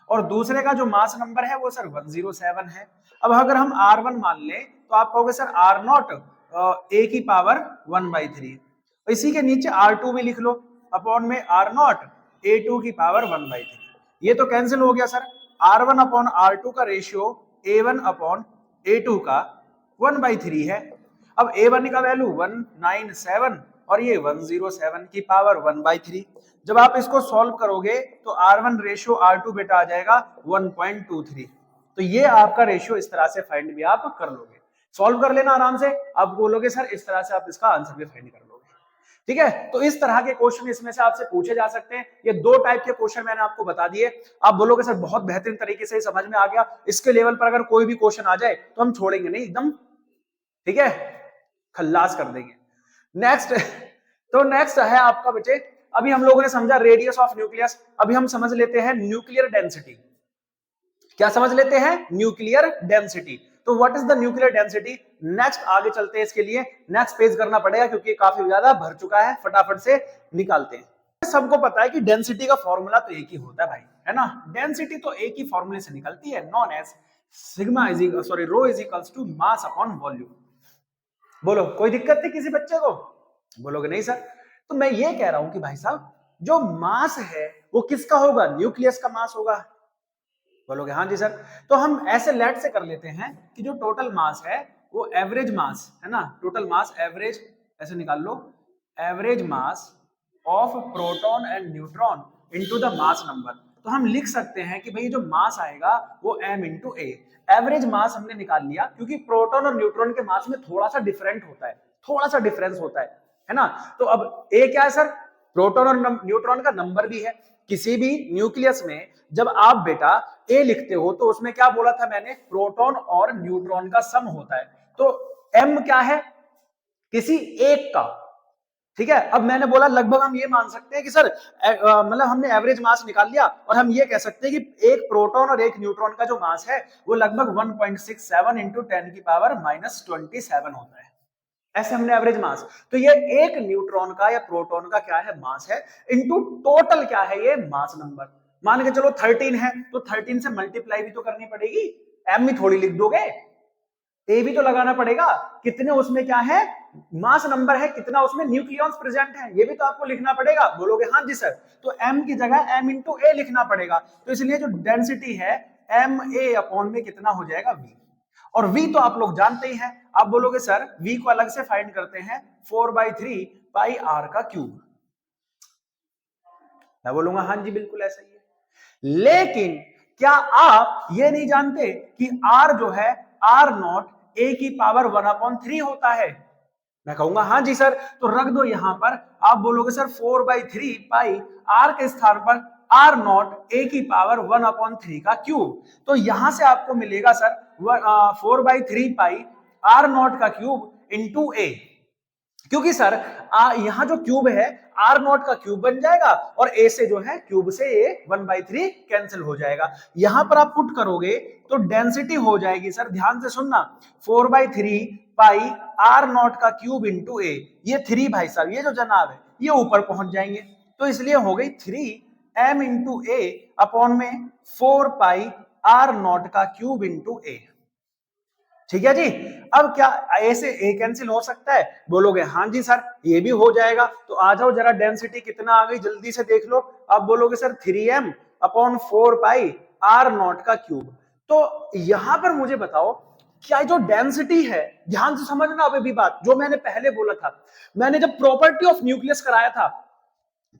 और दूसरे का जो मास नंबर है वो सर 107 है। अब अगर हम R1 मान ले तो आप कहोगे सर R नॉट A की पावर 1/3, इसी के नीचे R2 भी लिख लो, अपॉन में R नॉट A2 की पावर 1/3। ये तो कैंसिल हो गया सर, R1 अपॉन R2 का रेशियो A1 अपॉन A2 का 1/3 है। अब A1 का वैल्यू 197 और ये 107 की पावर 1/3। जब आप इसको सॉल्व करोगे तो R1 रेशियो R2 बेटा आ जाएगा 1.23। तो ये आपका रेशियो इस तरह से फाइंड भी आप कर लोगे, सॉल्व कर लेना आराम से। आप बोलोगे सर इस तरह से आप इसका आंसर भी फाइंड कर लोगे। ठीक है, तो इस तरह के क्वेश्चन इसमें से आपसे पूछे जा सकते हैं। ये दो टाइप के क्वेश्चन मैंने आपको बता दिए। आप बोलोगे सर बहुत बेहतरीन तरीके से समझ में आ गया, इसके लेवल पर अगर कोई भी क्वेश्चन आ जाए तो हम छोड़ेंगे नहीं एकदम, ठीक है, खल्लास कर देंगे। नेक्स्ट तो नेक्स्ट है आपका बच्चे, अभी हम लोगों ने समझा रेडियस ऑफ न्यूक्लियस, अभी हम समझ लेते हैं न्यूक्लियर डेंसिटी। क्या समझ लेते हैं? Nuclear density. तो what is the nuclear density? Next आगे चलते हैं, इसके लिए नेक्स्ट पेज करना पड़ेगा क्योंकि काफी ज्यादा भर चुका है, फटाफट से निकालते हैं। सबको पता है कि डेंसिटी का फॉर्मूला तो एक ही होता है भाई, है ना, डेंसिटी तो एक ही फॉर्मूले से निकलती है, known as sigma is sorry rho is equals to mass upon volume. बोलो कोई दिक्कत थी किसी बच्चे को? बोलोगे नहीं सर। तो मैं ये कह रहा हूं कि भाई साहब जो मास है वो किसका होगा? न्यूक्लियस का मास होगा। बोलोगे हाँ जी सर। तो हम ऐसे लेट से कर लेते हैं कि जो टोटल मास है वो एवरेज मास है ना, टोटल मास एवरेज, ऐसे निकाल लो, average mass of proton and neutron into the mass number. तो हम लिख सकते हैं कि भाई जो मास आएगा वो m इंटू ए। एवरेज मास हमने निकाल लिया क्योंकि प्रोटॉन और न्यूट्रॉन के मास में थोड़ा सा डिफरेंट होता है, थोड़ा सा डिफरेंस होता है ना। तो अब ए क्या है सर? प्रोटॉन और न्यूट्रॉन का नंबर भी है। किसी भी न्यूक्लियस में जब आप बेटा ए लिखते हो तो उसमें क्या बोला था मैंने? प्रोटॉन और न्यूट्रॉन का सम होता है। तो m क्या है, किसी एक का, ठीक है। अब मैंने बोला लगभग हम ये मान सकते हैं कि सर मतलब हमने एवरेज मास निकाल लिया और हम ये कह सकते हैं कि एक प्रोटॉन और एक न्यूट्रॉन का जो मास है वो लगभग 1.67 इंटू 10 की पावर -27 होता है, ऐसे हमने एवरेज मास। तो ये एक न्यूट्रॉन का या प्रोटॉन का क्या है, मास है, इनटू टोटल क्या है, ये मास नंबर। मान के चलो 13 है तो 13 से मल्टीप्लाई भी तो करनी पड़ेगी, एम ही थोड़ी लिख दोगे, ए भी तो लगाना पड़ेगा, कितने उसमें क्या है, मास नंबर है, कितना उसमें न्यूक्लियॉन्स प्रेजेंट है, ये भी तो आपको लिखना पड़ेगा। बोलोगे हाँ जी सर, तो एम की जगह एम इंटू ए लिखना पड़ेगा। तो इसलिए जो डेंसिटी है एम ए अपॉन में कितना हो जाएगा, वी। और v तो आप लोग जानते ही हैं। आप बोलोगे सर v को अलग से फाइंड करते हैं, 4/3 पाई r का क्यूब। मैं बोलूंगा हाँ जी बिल्कुल ऐसा ही है, लेकिन क्या आप ये नहीं जानते कि r जो है r0 a की पावर 1/3 होता है। मैं कहूंगा हाँ जी सर, तो रख दो यहां पर। आप बोलोगे सर 4/3 पाई r के स्थान पर r0 a की पावर 1/3 का क्यूब। तो यहां से आपको मिलेगा सर 4/3 पाई r0 का क्यूब इंटू a, क्योंकि सर यहां जो क्यूब है r0 का क्यूब बन जाएगा और a से जो है क्यूब से a 1/3 कैंसिल हो जाएगा। यहां पर आप पुट करोगे तो डेंसिटी हो जाएगी सर, ध्यान से सुनना, 4/3 पाई r0 का क्यूब इंटू a। ये 3 भाई साहब, ये जो जनाब है ये ऊपर पहुंच जाएंगे, तो इसलिए हो गई 3m इंटू a अपॉन में 4 पाई r0 का क्यूब इंटू a। ठीक है जी। अब क्या ए से ए कैंसिल हो सकता है, बोलोगे हाँ जी सर ये भी हो जाएगा। तो आ जाओ जरा, डेंसिटी कितना आ गई जल्दी से देख लो। अब बोलोगे सर 3m अपॉन 4 पाई r0 का क्यूब। तो यहां पर मुझे बताओ, क्या जो डेंसिटी है, ध्यान से समझना अब भी बात जो मैंने पहले बोला था, मैंने जब प्रॉपर्टी ऑफ न्यूक्लियस कराया था,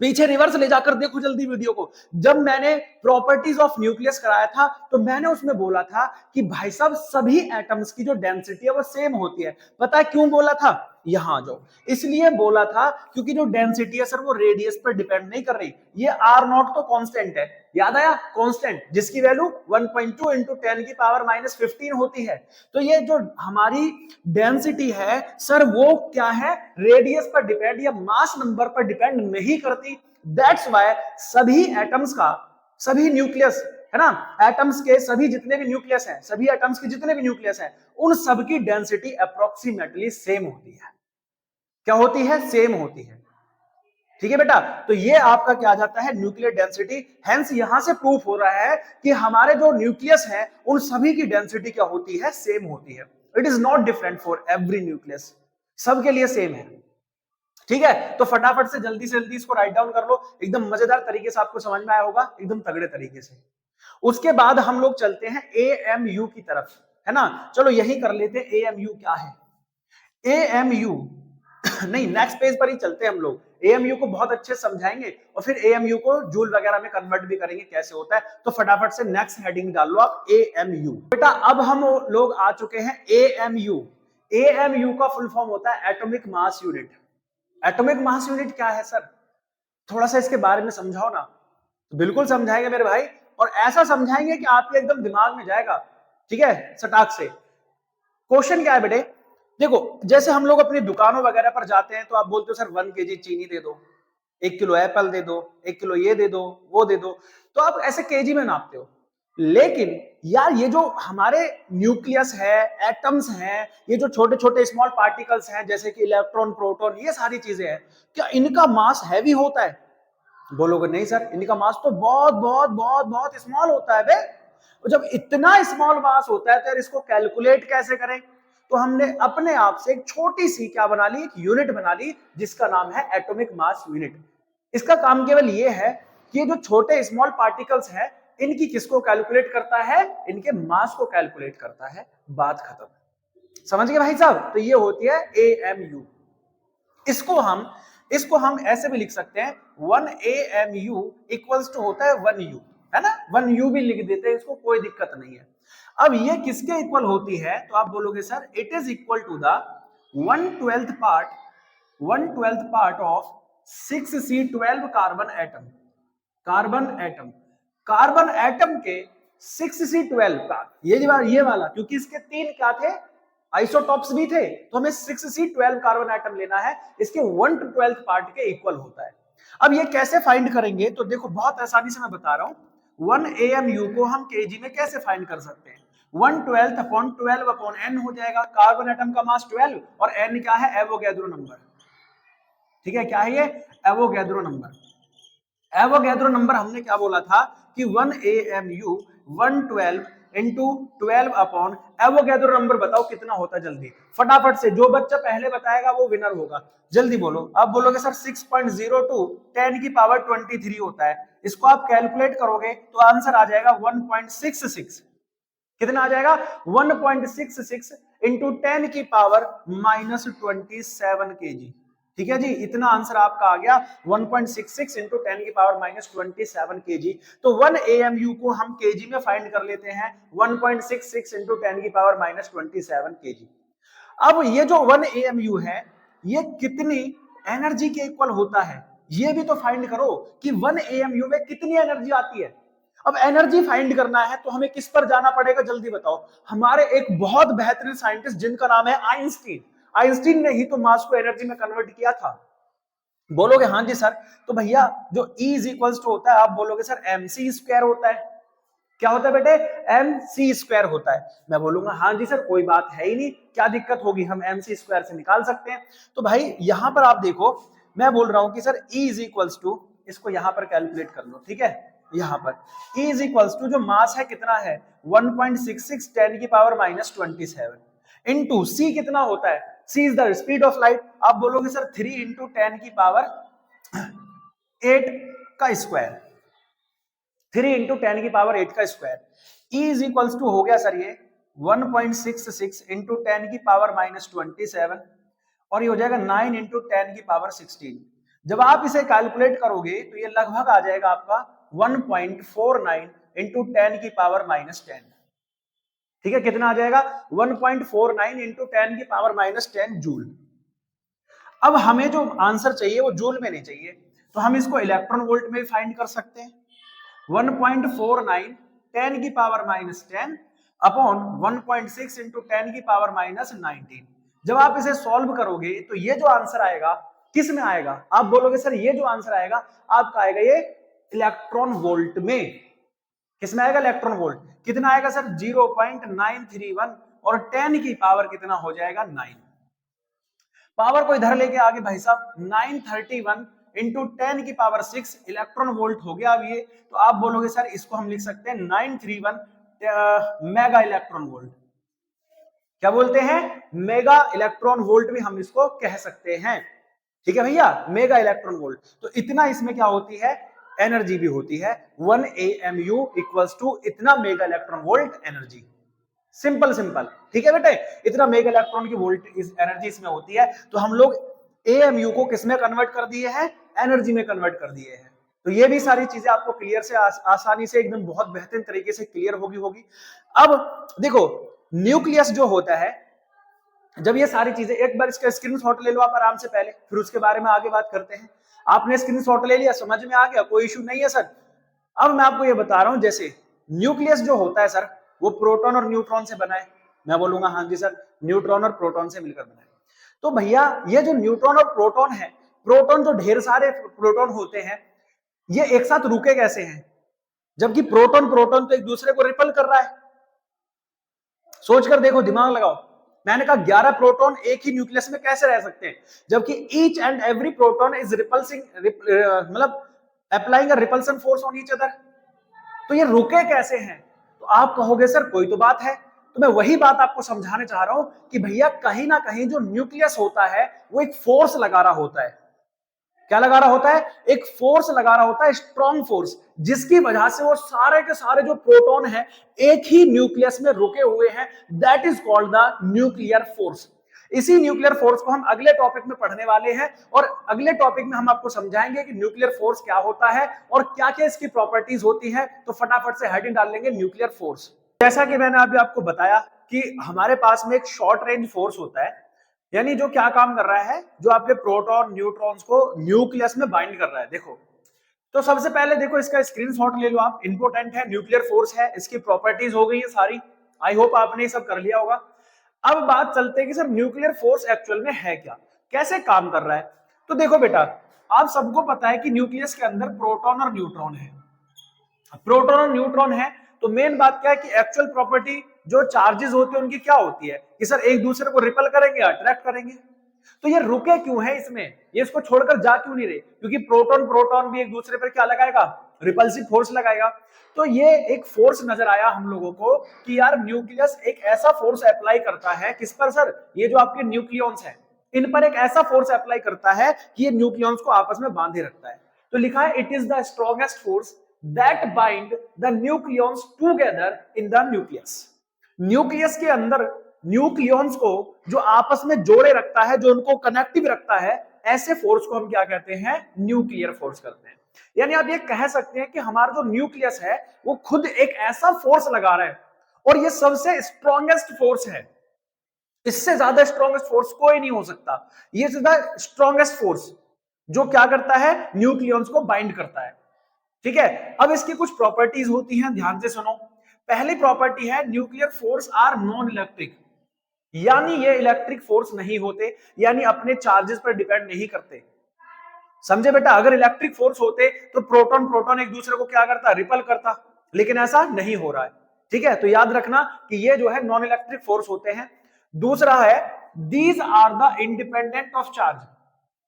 पीछे रिवर्स ले जाकर देखो जल्दी वीडियो को, जब मैंने प्रॉपर्टीज ऑफ न्यूक्लियस कराया था तो मैंने उसमें बोला था कि भाई साहब सभी एटम्स की जो डेंसिटी है वो सेम होती है। पता है क्यों बोला था, यहां जो इसलिए बोला था क्योंकि जो डेंसिटी है सर वो रेडियस पर डिपेंड नहीं कर रही। ये r0 तो कांस्टेंट है, याद आया, कांस्टेंट जिसकी वैल्यू 1.2 इंटू 10 की पावर -15 होती है। तो ये जो हमारी डेंसिटी है सर वो क्या है, रेडियस पर डिपेंड या मास नंबर पर डिपेंड नहीं करती। दैट्स वाई सभी एटम्स का, सभी न्यूक्लियस है ना, एटम्स के सभी जितने भी न्यूक्लियस हैं, सभी एटम्स के जितने भी न्यूक्लियस हैं उन सबकी डेंसिटी अप्रोक्सीमेटली सेम होती है। क्या होती है, सेम होती है। ठीक है बेटा, तो ये आपका क्या आ जाता है, न्यूक्लियर डेंसिटी। हेंस यहां से प्रूफ हो रहा है कि हमारे जो न्यूक्लियस हैं उन सभी की डेंसिटी क्या होती है, सेम होती है। It is not different for every nucleus, सबके लिए सेम है। ठीक है, तो फटाफट से जल्दी इसको राइट डाउन कर लो, एकदम मजेदार तरीके से आपको समझ में आया होगा, एकदम तगड़े तरीके से। उसके बाद हम लोग चलते हैं AMU की तरफ, है ना। चलो यही कर लेते हैं, AMU क्या है। AMU नहीं, नेक्स्ट पेज पर ही चलते हैं हम लोग, AMU को बहुत अच्छे समझाएंगे और फिर AMU को जूल वगैरह में कन्वर्ट भी करेंगे कैसे होता है। तो फटाफट से नेक्स्ट हेडिंग डाल लो आप, AMU। बेटा अब हम लोग आ चुके हैं AMU। AMU का फुल फॉर्म होता है atomic mass unit. Atomic mass unit क्या है सर, थोड़ा सा इसके बारे में समझाओ ना। तो बिल्कुल समझाएंगे मेरे भाई, और ऐसा समझाएंगे कि आपके एकदम दिमाग में जाएगा। ठीक है, सटाक से। क्वेश्चन क्या है बेटे, देखो जैसे हम लोग अपनी दुकानों वगैरह पर जाते हैं तो आप बोलते हो सर 1 kg चीनी दे दो, 1 किलो एप्पल दे दो, 1 किलो ये दे दो, वो दे दो, तो आप ऐसे केजी में नापते हो। लेकिन यार ये जो हमारे न्यूक्लियस है, एटम्स हैं, ये जो छोटे छोटे स्मॉल पार्टिकल्स हैं जैसे कि इलेक्ट्रॉन, प्रोटॉन, ये सारी चीजें हैं, क्या इनका मास हैवी होता है? बोलोगे नहीं सर, इनका मास तो बहुत बहुत बहुत बहुत स्मॉल होता है बे। और जब इतना स्मॉल मास होता है तो यार इसको कैलकुलेट कैसे करें? तो हमने अपने आप से एक छोटी सी क्या बना ली, एक यूनिट बना ली जिसका नाम है एटॉमिक मास यूनिट। इसका काम केवल ये है कि ये जो छोटे स्मॉल पार्टिकल्स हैं इनकी किसको कैलकुलेट करता है, इनके मास को कैलकुलेट करता है। बात खत्म। समझ गए भाई साहब? तो ये होती है AMU। इसको हम ऐसे भी लिख सकते हैं, 1 AMU इक्वल्स टू होता है 1 U, है ना, 1 U भी लिख देते हैं इसको, कोई दिक्कत नहीं है। अब ये किसके इक्वल होती है, तो आप बोलोगे sir it is equal to the 1/12 part of 6C12 carbon atom. Carbon atom के 6C12 का ये वाला, क्योंकि इसके 3 क्या थे, आइसोटॉप्स भी थे, तो हमें 6C12 कार्बन एटम लेना है, इसके 1 to 12th पार्ट के इक्वल होता है। अब ये कैसे फाइंड करेंगे, तो देखो बहुत आसानी से मैं बता रहा हूं। 1 AMU को हम kg में कैसे फाइंड कर सकते हैं? 1/12 अपॉन 12 अपॉन n हो जाएगा। कार्बन एटम का मास 12 और n क्या है? Avogadro number. ठीक है, क्या है ये? Avogadro number. एवोगैड्रो नंबर हमने क्या बोला था कि 1 AMU 112 into 12 upon Avogadro number बताओ कितना होता है? जल्दी फटाफट से, जो बच्चा पहले बताएगा वो विनर होगा। जल्दी बोलो। आप बोलोगे सर 6.02 10 की पावर 23 होता है। इसको आप कैलकुलेट करोगे तो आंसर आ जाएगा 1.66। कितना आ जाएगा? 1.66 इंटू 10 की पावर -27 kg। ठीक है जी, इतना आंसर आपका आ गया 1.66 इंटू 10 की पावर -27 kg। तो 1 AMU को हम kg में फाइंड कर लेते हैं 1.66 इंटू 10 की पावर -27 kg। अब ये जो 1 AMU है ये कितनी एनर्जी के इक्वल होता है, ये भी तो फाइंड करो कि 1 AMU में कितनी एनर्जी आती है। अब एनर्जी फाइंड करना है तो हमें किस पर जाना पड़ेगा? जल्दी बताओ। हमारे एक बहुत बेहतरीन साइंटिस्ट जिनका नाम है आइंस्टीन। आइंस्टीन ने ही तो मास को एनर्जी में कन्वर्ट किया था। बोलोगे हाँ जी सर, तो भैया जो E इज इक्वल्स टू होता है, आप बोलोगे सर mc² होता है। क्या होता है बेटे? mc² होता है। मैं बोलूंगा हाँ जी सर, कोई बात है ही नहीं, क्या दिक्कत होगी, हम mc² से निकाल सकते हैं। तो भाई यहां पर आप देखो, मैं बोल रहा हूं कि sir E is equals to, इसको यहां पर कैलकुलेट कर लो। ठीक है, यहां पर E इज इक्वल्स टू जो मास है कितना है? 1.66 10 की पावर -27 इंटू C कितना होता है? C is the speed of light. आप बोलोगे सर 3 इंटू 10 की पावर 8 का स्क्वायर, 3 इंटू 10 की पावर 8 का square. E is equals to हो गया सर ये 1.66 इंटू 10 की पावर -27 और ये हो जाएगा 9 इंटू 10 की पावर 16। जब आप इसे कैलकुलेट करोगे तो ये लगभग आ जाएगा आपका 1.49 इंटू 10 की पावर -10। ठीक है, कितना आ जाएगा? 1.49 इंटू 10 की पावर -10 जूल। अब हमें जो आंसर चाहिए वो जूल में नहीं चाहिए, तो हम इसको इलेक्ट्रॉन वोल्ट में फाइंड कर सकते हैं। 1.49 10 की पावर -10 अपॉन 1.6 इंटू 10 की पावर -19। जब आप इसे सॉल्व करोगे तो ये जो आंसर आएगा किस में आएगा? आप बोलोगे सर ये जो आंसर आएगा आपका आएगा ये इलेक्ट्रॉन वोल्ट में। किस में आएगा? Electron volt. कितना आएगा सर? 0.931 और 10 की पावर कितना हो जाएगा? 9। पावर को इधर लेके आगे भाई साहब 931 इंटू 10 की पावर 6 इलेक्ट्रॉन वोल्ट हो गया। अब ये तो आप बोलोगे सर इसको हम लिख सकते हैं 931 मेगा इलेक्ट्रॉन वोल्ट। क्या बोलते हैं? मेगा इलेक्ट्रॉन वोल्ट भी हम इसको कह सकते हैं। ठीक है भैया, मेगा इलेक्ट्रॉन वोल्ट। तो इतना इसमें क्या होती है? एनर्जी भी होती है। 1 AMU इक्वल्स टू इतना mega electron volt energy. Simple simple. ठीक है बेटे, इतना मेगा इलेक्ट्रॉन की वोल्ट इस एनर्जी इसमें होती है। तो हम लोग AMU को किस में कन्वर्ट कर दिए हैं? एनर्जी में कन्वर्ट कर दिए हैं। तो ये भी सारी चीजें आपको क्लियर से आसानी से एकदम बहुत बेहतरीन तरीके से क्लियर होगी। अब देखो, न्यूक्लियस जो होता है, जब ये सारी चीजें, एक बार इसका स्क्रीनशॉट ले लो आप आराम से पहले, फिर उसके बारे में आगे बात करते हैं। आपने स्क्रीनशॉट ले लिया, समझ में आ गया, कोई इशू नहीं है सर। अब मैं आपको ये बता रहा हूं, जैसे न्यूक्लियस जो होता है सर वो प्रोटॉन और न्यूट्रॉन से बना है। मैं बोलूंगा हाँ जी सर, न्यूट्रॉन और प्रोटॉन से मिलकर बना है। तो भैया ये जो न्यूट्रॉन और प्रोटॉन है, प्रोटॉन जो ढेर सारे प्रोटॉन होते हैं, ये एक साथ रुके कैसे हैं? जबकि प्रोटॉन प्रोटॉन तो एक दूसरे को रिपल कर रहा है। सोचकर देखो, दिमाग लगाओ। मैंने कहा 11 प्रोटॉन एक ही न्यूक्लियस में कैसे रह सकते हैं, जबकि each and every proton is repelling, मतलब applying a repulsion force on each other. तो ये रुके कैसे हैं? तो आप कहोगे सर कोई तो बात है। तो मैं वही बात आपको समझाने चाह रहा हूं कि भैया कहीं ना कहीं जो न्यूक्लियस होता है वो एक फोर्स लगा रहा होता है। क्या लगा रहा होता है? एक फोर्स लगा रहा होता है, स्ट्रॉन्ग फोर्स, जिसकी वजह से वो सारे के सारे जो प्रोटॉन है एक ही न्यूक्लियस में रुके हुए हैं। That is called the nuclear force. इसी न्यूक्लियर फोर्स को हम अगले टॉपिक में पढ़ने वाले हैं, और अगले टॉपिक में हम आपको समझाएंगे कि न्यूक्लियर फोर्स क्या होता है और क्या क्या इसकी प्रॉपर्टीज होती है। तो फटाफट से हेडिंग डाल लेंगे, न्यूक्लियर फोर्स। जैसा कि मैंने अभी आपको बताया कि हमारे पास में एक शॉर्ट रेंज फोर्स होता है, यानी जो क्या काम कर रहा है, जो आपके प्रोटॉन न्यूट्रॉन्स को न्यूक्लियस में बाइंड कर रहा है। देखो, तो सबसे पहले देखो इसका स्क्रीनशॉट ले लो आप, इंपॉर्टेंट है, न्यूक्लियर फोर्स है, इसकी प्रॉपर्टीज हो गई है सारी। आई होप आपने ये सब कर लिया होगा। अब बात चलते हैं कि सर न्यूक्लियर फोर्स एक्चुअल में है क्या, कैसे काम कर रहा है। तो देखो बेटा, आप सबको पता है कि न्यूक्लियस के अंदर प्रोटॉन और न्यूट्रॉन है। प्रोटॉन और न्यूट्रॉन है तो मेन बात क्या है कि एक्चुअल प्रॉपर्टी जो चार्जेस होते हैं उनकी क्या होती है कि सर एक दूसरे को रिपल करेंगे, अट्रैक्ट करेंगे। तो ये रुके क्यों है इसमें, ये इसको छोड़कर जा क्यों नहीं रहे, क्योंकि प्रोटॉन प्रोटॉन भी एक दूसरे पर क्या लगाएगा, रिपल्सिव फोर्स लगाएगा। तो ये एक फोर्स नजर आया हम लोगों को कि यार न्यूक्लियस एक ऐसा फोर्स अप्लाई करता है, किस पर सर, ये जो आपके न्यूक्लियॉन्स हैं इन पर एक ऐसा फोर्स अप्लाई करता है कि ये न्यूक्लियॉन्स को आपस में बांधे रखता है। तो लिखा है it is the strongest force that bind the nucleons together in the nucleus. Nucleus के अंदर न्यूक्लियॉन्स को जो आपस में जोड़े रखता है, जो उनको कनेक्टिव रखता है, ऐसे फोर्स को हम क्या कहते हैं, न्यूक्लियर फोर्स करते हैं। यानी आप ये कह सकते हैं कि हमारा जो न्यूक्लियस है वो खुद एक ऐसा फोर्स लगा रहा है और ये सबसे स्ट्रॉन्गेस्ट फोर्स है। इससे ज्यादा स्ट्रॉन्गेस्ट फोर्स कोई नहीं हो सकता। ये सीधा स्ट्रॉन्गेस्ट फोर्स जो क्या करता है, न्यूक्लियॉन्स को बाइंड करता है। ठीक है, अब इसकी कुछ प्रॉपर्टीज होती हैं, ध्यान से सुनो। पहली प्रॉपर्टी है nuclear force are non electric, यानी ये इलेक्ट्रिक फोर्स नहीं होते, यानी अपने चार्जेस पर डिपेंड नहीं करते। समझे बेटा, अगर इलेक्ट्रिक फोर्स होते तो प्रोटॉन प्रोटॉन एक दूसरे को क्या करता, रिपल करता, लेकिन ऐसा नहीं हो रहा है। ठीक है, तो याद रखना कि ये जो है नॉन इलेक्ट्रिक फोर्स होते हैं। दूसरा है these are the independent of charge,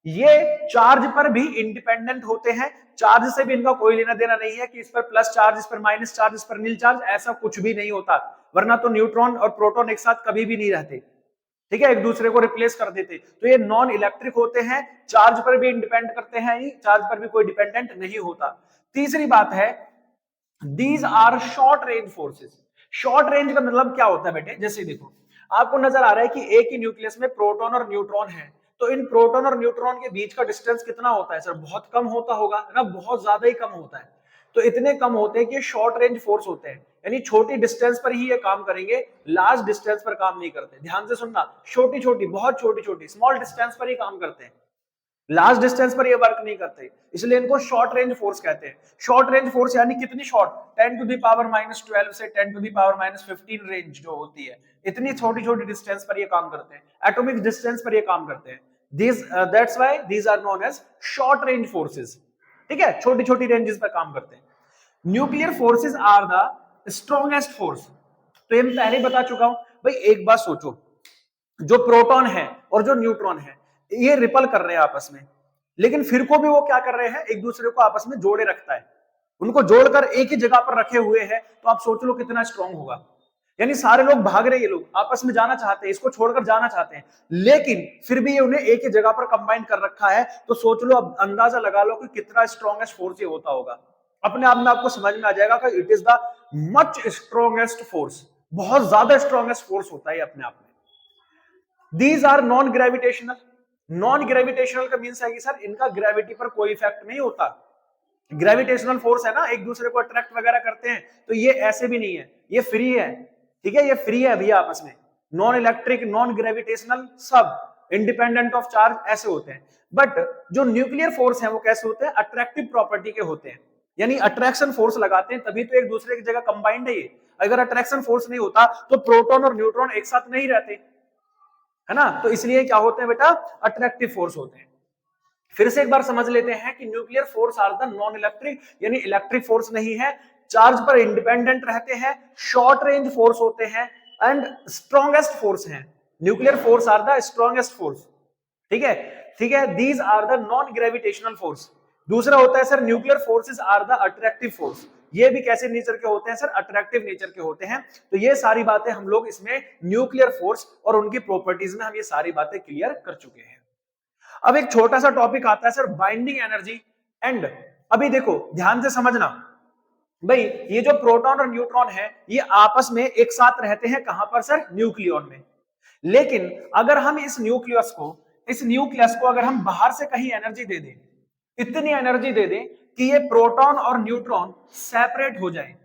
ये चार्ज पर भी इंडिपेंडेंट होते हैं। चार्ज से भी इनका कोई लेना देना नहीं है कि इस पर प्लस चार्ज, इस पर माइनस चार्ज, इस पर नील चार्ज, ऐसा कुछ भी नहीं होता। वरना तो न्यूट्रॉन और प्रोटॉन एक साथ कभी भी नहीं रहते। ठीक है, एक दूसरे को रिप्लेस कर देते। तो ये नॉन इलेक्ट्रिक होते हैं, चार्ज पर भी इंडिपेंड करते हैं, चार्ज पर भी कोई डिपेंडेंट नहीं होता। तीसरी बात है these are short range forces. Short range का मतलब क्या होता है बेटे, जैसे देखो आपको नजर आ रहा है कि एक ही न्यूक्लियस में प्रोटॉन और न्यूट्रॉन है, तो इन प्रोटॉन और न्यूट्रॉन के बीच का डिस्टेंस कितना होता है सर, बहुत कम होता होगा ना, बहुत ज्यादा ही कम होता है। तो इतने कम होते हैं कि शॉर्ट रेंज फोर्स होते हैं, यानी छोटी डिस्टेंस पर ही ये काम करेंगे, लार्ज डिस्टेंस पर काम नहीं करते। ध्यान से सुनना, छोटी छोटी, बहुत छोटी छोटी, स्मॉल डिस्टेंस पर ही काम करते हैं, लार्ज डिस्टेंस पर ये वर्क नहीं करते, इसलिए इनको शॉर्ट रेंज फोर्स कहते हैं। शॉर्ट रेंज फोर्स यानी कितनी शॉर्ट, 10⁻⁻12 से 10⁻15 रेंज जो होती है, इतनी छोटी छोटी डिस्टेंस पर ये काम करते हैं, एटॉमिक डिस्टेंस पर ये काम करते हैं। That's why these are known as short range forces. ठीक है, छोटी छोटी रेंजेस पर काम करते हैं। Nuclear forces are the strongest force. तो ये मैं पहले ही बता चुका हूं भाई। एक बात सोचो, जो प्रोटॉन है और जो न्यूट्रॉन है ये रिपल कर रहे हैं आपस में, लेकिन फिर को भी वो क्या कर रहे हैं, एक दूसरे को आपस में जोड़े रखता है, उनको जोड़कर एक ही जगह पर रखे हुए हैं। तो आप सोच लो कितना स्ट्रांग होगा। यानी सारे लोग भाग रहे हैं, ये लोग आपस में जाना चाहते हैं, इसको छोड़कर जाना चाहते हैं, लेकिन फिर भी ये उन्हें एक ही जगह पर कंबाइन कर रखा है। तो सोच लो, अब अंदाजा लगा लो कि कितना स्ट्रॉन्गेस्ट फोर्स ये होता होगा। अपने आप में आपको समझ में आ जाएगा कि it is the much strongest force, बहुत ज्यादा स्ट्रॉन्गेस्ट फोर्स होता है अपने आप में। These are non gravitational. Non gravitational का मीन्स है कि सर इनका ग्रेविटी पर कोई इफेक्ट नहीं होता। ग्रेविटेशनल फोर्स है ना, एक दूसरे को अट्रैक्ट वगैरह करते हैं, तो ये ऐसे भी नहीं है, ये फ्री है। ठीक है, ये फ्री है भैया आपस में। नॉन इलेक्ट्रिक, नॉन ग्रेविटेशनल, सब इंडिपेंडेंट ऑफ चार्ज ऐसे होते हैं। बट जो न्यूक्लियर फोर्स है वो कैसे होते हैं, अट्रैक्टिव प्रॉपर्टी के होते हैं, यानी अट्रैक्शन फोर्स लगाते हैं तभी तो एक दूसरे की जगह कंबाइंड है ये। अगर अट्रैक्शन फोर्स नहीं होता तो प्रोटॉन और न्यूट्रॉन एक साथ नहीं रहते, है ना। तो इसलिए क्या होते हैं बेटा, अट्रैक्टिव फोर्स होते हैं। फिर से एक बार समझ लेते हैं कि nuclear force are the non electric, यानी इलेक्ट्रिक फोर्स नहीं है, चार्ज पर इंडिपेंडेंट रहते हैं, शॉर्ट रेंज फोर्स होते हैं एंड स्ट्रॉन्गेस्ट फोर्स हैं। Nuclear force are the strongest force. ठीक है, ठीक है, these are the non gravitational force. दूसरा होता है sir nuclear forces are the attractive force. ये भी कैसे नेचर के होते हैं सर, अट्रैक्टिव नेचर के होते हैं। तो ये सारी बातें हम लोग इसमें न्यूक्लियर फोर्स और उनकी प्रॉपर्टीज में हम ये सारी बातें क्लियर कर चुके हैं। अब एक छोटा सा टॉपिक आता है सर, बाइंडिंग एनर्जी एंड। अभी देखो ध्यान से समझना भाई, ये जो प्रोटॉन और न्यूट्रॉन है ये आपस में एक साथ रहते हैं, कहां पर सर, न्यूक्लियॉन में। लेकिन अगर हम इस न्यूक्लियस को अगर हम बाहर से कहीं एनर्जी दे दें, इतनी एनर्जी दे दें कि ये प्रोटॉन और न्यूट्रॉन सेपरेट हो जाए।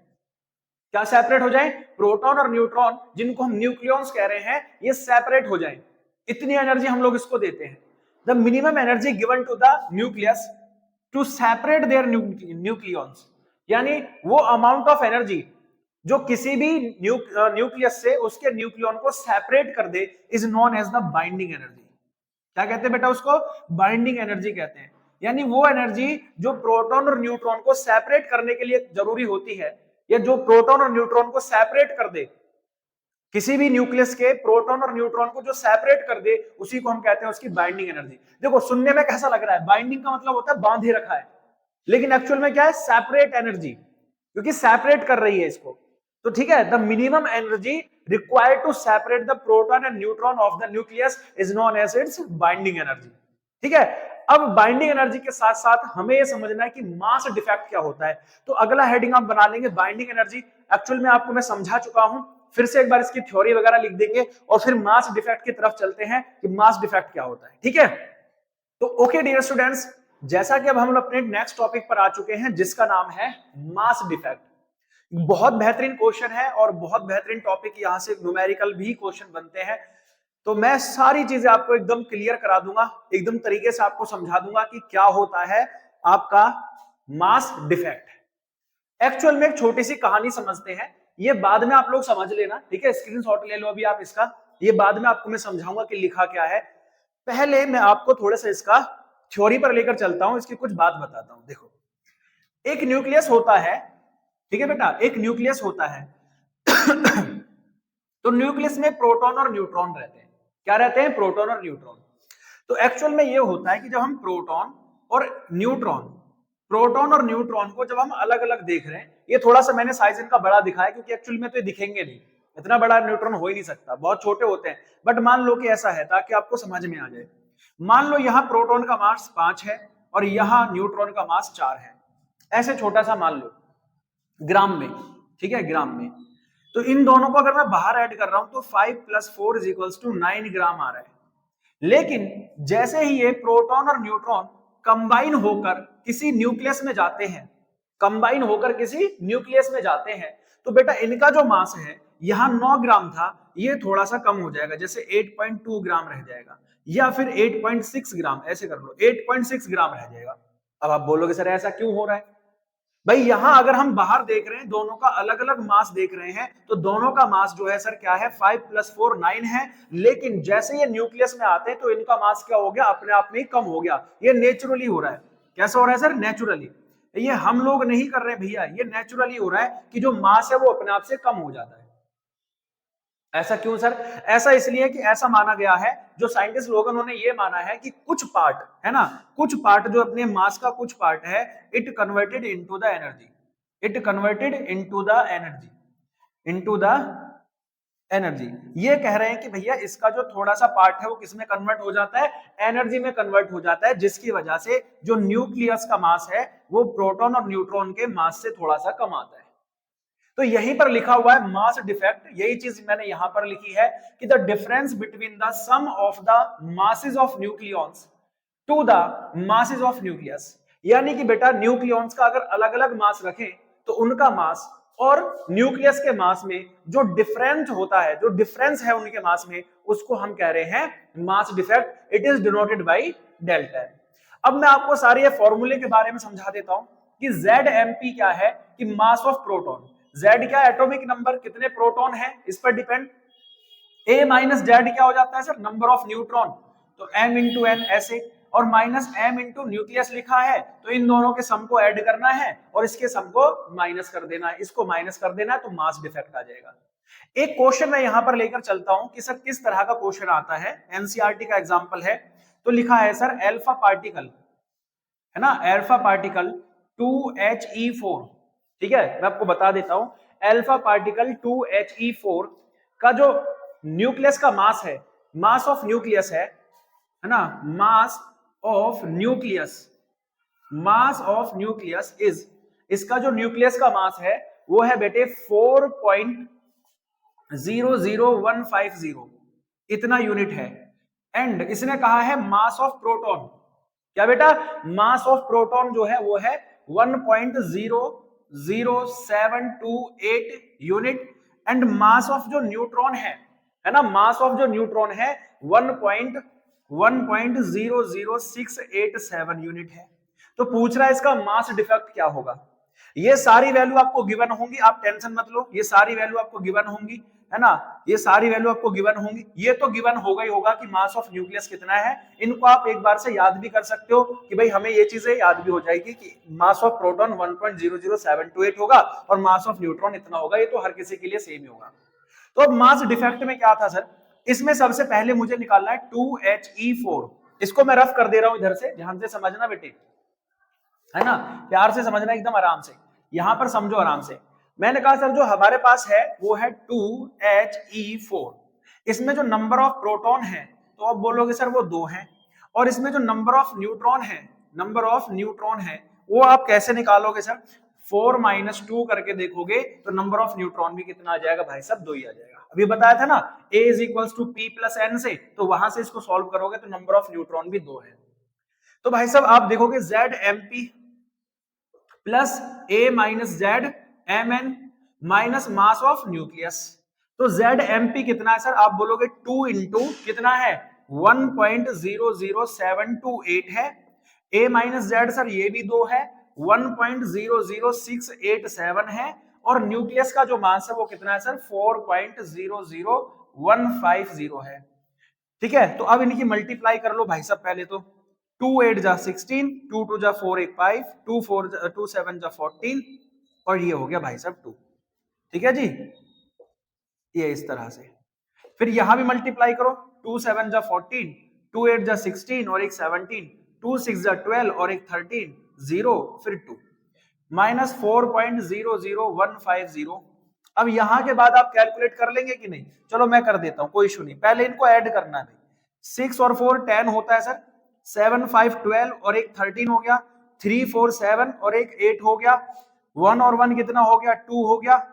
क्या सेपरेट हो जाए, प्रोटॉन और न्यूट्रॉन जिनको हम न्यूक्लियॉन्स कह रहे हैं ये सेपरेट हो जाए, इतनी एनर्जी हम लोग इसको देते हैं। The minimum energy given to the nucleus to separate their nucleons, यानी वो अमाउंट ऑफ एनर्जी जो किसी भी न्यूक्लियस से उसके न्यूक्लियन को सेपरेट कर दे is known as the binding energy. क्या कहते हैं बेटा उसको? बाइंडिंग एनर्जी कहते हैं। यानी वो एनर्जी जो प्रोटॉन और न्यूट्रॉन को सेपरेट करने के लिए जरूरी होती है, या जो प्रोटॉन और न्यूट्रॉन को सेपरेट कर दे, किसी भी न्यूक्लियस के प्रोटॉन और न्यूट्रॉन को जो सेपरेट कर दे, उसी को हम कहते हैं उसकी बाइंडिंग एनर्जी। देखो सुनने में कैसा लग रहा है, बाइंडिंग का मतलब होता है बांधे रखा है, लेकिन एक्चुअल में क्या है? सेपरेट एनर्जी, क्योंकि सेपरेट कर रही है इसको। तो ठीक है, the minimum energy required to separate the proton and neutron of the nucleus is known as its binding energy. ठीक है, अब बाइंडिंग एनर्जी के साथ साथ हमें यह समझना है कि मास डिफेक्ट क्या होता है। तो अगला हेडिंग आप बना लेंगे बाइंडिंग एनर्जी। एक्चुअल में आपको मैं समझा चुका हूं, फिर से एक बार इसकी थ्योरी वगैरह लिख देंगे और फिर मास डिफेक्ट की तरफ चलते हैं कि मास डिफेक्ट क्या होता है। ठीक है, तो ओके डियर स्टूडेंट्स, जैसा कि अब हम अपने नेक्स्ट टॉपिक पर आ चुके हैं जिसका नाम है मास डिफेक्ट। बहुत बेहतरीन क्वेश्चन है और बहुत बेहतरीन टॉपिक, यहां से न्यूमेरिकल भी क्वेश्चन बनते हैं। तो मैं सारी चीजें आपको एकदम क्लियर करा दूंगा, एकदम तरीके से आपको समझा दूंगा कि क्या होता है आपका मास डिफेक्ट। एक्चुअल में एक छोटी सी कहानी समझते हैं, ये बाद में आप लोग समझ लेना। ठीक है, स्क्रीनशॉट ले लो अभी आप इसका, ये बाद में आपको मैं समझाऊंगा कि लिखा क्या है। पहले मैं आपको थोड़ा सा इसका थ्योरी पर लेकर चलता हूं, इसकी कुछ बात बताता हूं। देखो, एक न्यूक्लियस होता है, ठीक है बेटा, एक न्यूक्लियस होता है तो न्यूक्लियस में प्रोटॉन और न्यूट्रॉन रहते हैं। क्या रहते हैं? प्रोटॉन और न्यूट्रॉन। तो एक्चुअल में ये होता है कि जब हम प्रोटॉन और न्यूट्रॉन को जब हम अलग अलग देख रहे हैं, ये थोड़ा सा मैंने साइज इनका बड़ा दिखाया क्योंकि एक्चुअल में तो ये दिखेंगे नहीं, इतना बड़ा न्यूट्रॉन हो ही नहीं सकता, बहुत छोटे होते हैं। बट मान लो कि ऐसा है ताकि आपको समझ में आ जाए। मान लो यहाँ प्रोटॉन का मास 5 है और यहाँ न्यूट्रॉन का मास 4 है, ऐसे छोटा सा मान लो ग्राम में। ठीक है, ग्राम में। तो इन दोनों को अगर मैं बाहर ऐड कर रहा हूं तो 5 + 4 = 9 ग्राम आ रहा है। लेकिन जैसे ही ये प्रोटॉन और न्यूट्रॉन कंबाइन होकर किसी न्यूक्लियस में जाते हैं, कंबाइन होकर किसी न्यूक्लियस में जाते हैं, तो बेटा इनका जो मास है यहां 9 ग्राम था, ये थोड़ा सा कम हो जाएगा, जैसे 8.2 ग्राम रह जाएगा, या फिर 8.6 ग्राम, ऐसे कर लो 8.6 ग्राम रह जाएगा। अब आप बोलोगे सर ऐसा क्यों हो रहा है? भाई यहां अगर हम बाहर देख रहे हैं, दोनों का अलग अलग मास देख रहे हैं, तो दोनों का मास जो है सर क्या है? 5 + 4 9 है। लेकिन जैसे ये न्यूक्लियस में आते हैं तो इनका मास क्या हो गया? अपने आप में ही कम हो गया। ये नेचुरली हो रहा है। कैसा हो रहा है सर? नेचुरली। ये हम लोग नहीं कर रहे भैया, ये नेचुरली हो रहा है कि जो मास है वो अपने आप से कम हो जाता है। ऐसा क्यों सर? ऐसा इसलिए कि ऐसा माना गया है, जो साइंटिस्ट लोग उन्होंने ये माना है कि कुछ पार्ट है ना, कुछ पार्ट जो अपने मास का कुछ पार्ट है, it converted into the energy, it converted into the energy, into the energy. ये कह रहे हैं कि भैया इसका जो थोड़ा सा पार्ट है वो किसमें कन्वर्ट हो जाता है? एनर्जी में कन्वर्ट हो जाता है, जिसकी वजह से जो न्यूक्लियस का मास है वो प्रोटॉन और न्यूट्रॉन के मास से थोड़ा सा कम आता है। तो यहीं पर लिखा हुआ है मास डिफेक्ट, यही चीज मैंने यहां पर लिखी है कि the difference between the sum of the masses of nucleons to the masses of nucleus. यानी कि बेटा न्यूक्लियॉन्स का अगर अलग अलग मास रखें तो उनका मास और न्यूक्लियस के मास में जो डिफरेंस होता है, जो डिफरेंस है उनके मास में, उसको हम कह रहे हैं mass defect. It is denoted by delta. अब मैं आपको सारे ये फॉर्मूले के बारे में समझा देता हूं कि ZMP क्या है, कि मास ऑफ प्रोटॉन। Z क्या? एटॉमिक नंबर, कितने प्रोटॉन है इस पर डिपेंड। A माइनस जेड क्या हो जाता है सर? नंबर ऑफ न्यूट्रॉन, तो M × N ऐसे, और माइनस M × न्यूक्लियस लिखा है, तो इन दोनों के सम को ऐड करना है और इसके सम को माइनस कर देना है, इसको माइनस कर देना है, तो मास डिफेक्ट आ जाएगा। एक क्वेश्चन मैं यहां पर लेकर चलता हूं कि सर किस तरह का क्वेश्चन आता है, एनसीईआरटी का एग्जांपल है। तो लिखा है सर अल्फा पार्टिकल, है ना, अल्फा पार्टिकल 2He4। ठीक है, मैं आपको बता देता हूं, अल्फा पार्टिकल 2He4 का जो न्यूक्लियस का मास है, मास ऑफ न्यूक्लियस है ना, mass of nucleus, mass of nucleus is, इसका जो न्यूक्लियस का मास है वो है बेटे 4.00150, इतना यूनिट है। एंड इसने कहा है मास ऑफ प्रोटॉन, क्या बेटा? मास ऑफ प्रोटॉन जो है वो है 1.00728 यूनिट। एंड मास ऑफ जो न्यूट्रॉन है ना, मास ऑफ जो न्यूट्रॉन है 1.1.00687 यूनिट है। तो पूछ रहा है इसका मास डिफेक्ट क्या होगा। ये सारी वैल्यू आपको गिवन होंगी, आप टेंशन मत लो, ये सारी वैल्यू आपको गिवन होंगी, है ना, ये सारी वैल्यू आपको गिवन होंगी। ये तो गिवन होगा ही होगा कि मास ऑफ न्यूक्लियस कितना है। इनको आप एक बार से याद भी कर सकते हो कि भाई हमें ये चीजें याद भी हो जाएगी कि मास ऑफ प्रोटॉन 1.00728 होगा और मास ऑफ न्यूट्रॉन इतना होगा। ये तो हर किसी के लिए सेम ही होगा। तो अब मास डिफेक्ट में क्या था सर, इसमें सबसे पहले मुझे निकालना है 2He4। इसको मैं रफ कर दे रहा हूं इधर से, ध्यान से समझना बेटे, है ना, प्यार से समझना, एकदम आराम से, यहां पर समझो आराम से। मैंने कहा सर जो हमारे पास है वो है 2He4। इसमें जो नंबर ऑफ प्रोटॉन है तो आप बोलोगे सर वो 2 है, और इसमें जो नंबर ऑफ न्यूट्रॉन है, नंबर ऑफ न्यूट्रॉन है वो आप कैसे निकालोगे सर, 4 - 2 करके देखोगे तो नंबर ऑफ न्यूट्रॉन भी कितना आ जाएगा भाई साहब, 2 ही आ जाएगा। अभी बताया था ना A = P + N से, तो वहां से इसको सॉल्व करोगे तो नंबर ऑफ न्यूट्रॉन भी 2 है। तो भाई साहब आप देखोगे ZMP plus A - ZMN minus mass of nucleus. तो ZMP कितना है सर, आप बोलोगे 2 इंटू कितना है 1.00728 है। A - Z सर ये भी 2 है, 1.00687 है, और न्यूक्लियस का जो मास है वो कितना है सर 4.00150 है। ठीक है, तो अब इनकी मल्टीप्लाई कर लो भाई साहब पहले तो। 2 8 जा 16, 2 2 जा 4 1 5, 2 7 जा 14, और ये हो गया भाई साहब 2। ठीक है जी, ये इस तरह से। फिर यहां भी मल्टीप्लाई करो, 2 7 जा 14, 2 8 जा 16 और एक 17, 2 6 जा 12 और एक 13, 0 फिर 2 माइनस 4.00150। अब यहां के बाद आप कैलकुलेट कर लेंगे कि नहीं, चलो मैं कर देता हूं, कोई इशू नहीं। पहले इनको ऐड करना है, 6 और 4 10 होता है सर, 7 5 12 और एक 13 हो गया, 3 4 7 और एक 8 हो गया, 1 और 1 कितना हो गया 2 हो गया,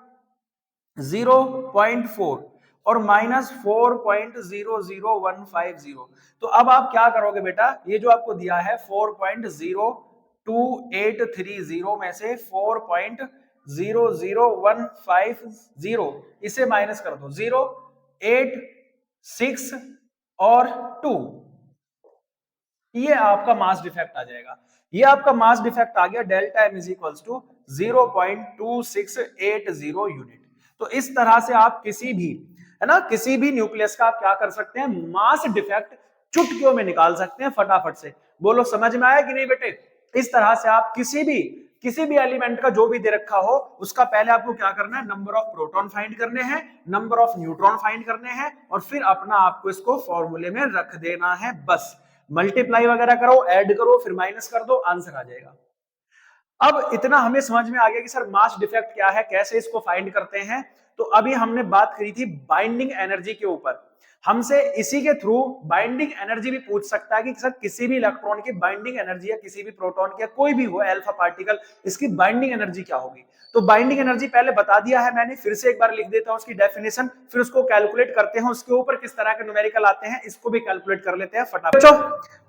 0.4 और माइनस 4.00150। तो अब आप क्या करोगे बेटा, ये जो आपको दिया है 4.02830 में से 4.00150 इसे माइनस कर दो, 0 8 6 और 2, ये आपका मास डिफेक्ट आ जाएगा। ये आपका मास डिफेक्ट आ गया, डेल्टा M = 0.2680 यूनिट। तो इस तरह से आप किसी भी, है ना, किसी भी न्यूक्लियस का आप क्या कर सकते हैं, मास डिफेक्ट चुटकियों में निकाल सकते हैं फटाफट से। बोलो समझ में आया कि नहीं बेटे। इस तरह से आप किसी भी एलिमेंट का जो भी दे रखा हो उसका पहले आपको क्या करना है, नंबर ऑफ प्रोटॉन फाइंड करने हैं, नंबर ऑफ न्यूट्रॉन फाइंड करने हैं, और फिर अपना आपको इसको फॉर्मूले में रख देना है। बस मल्टीप्लाई वगैरह करो, ऐड करो, फिर माइनस कर दो, आंसर आ जाएगा। अब इतना हमें समझ में आ गया कि सर मास डिफेक्ट क्या है, कैसे इसको फाइंड करते हैं। तो अभी हमने बात करी थी बाइंडिंग एनर्जी के ऊपर। हमसे इसी के थ्रू बाइंडिंग एनर्जी भी पूछ सकता है कि सर किसी भी इलेक्ट्रॉन की बाइंडिंग एनर्जी, या किसी भी प्रोटॉन की, या कोई भी हो अल्फा पार्टिकल, इसकी बाइंडिंग एनर्जी क्या होगी। तो बाइंडिंग एनर्जी पहले बता दिया है मैंने, फिर से एक बार लिख देता हूं उसकी डेफिनेशन, फिर उसको कैलकुलेट करते हैं, उसके ऊपर किस तरह के न्यूमेरिकल आते हैं इसको भी कैलकुलेट कर लेते हैं फटाफट।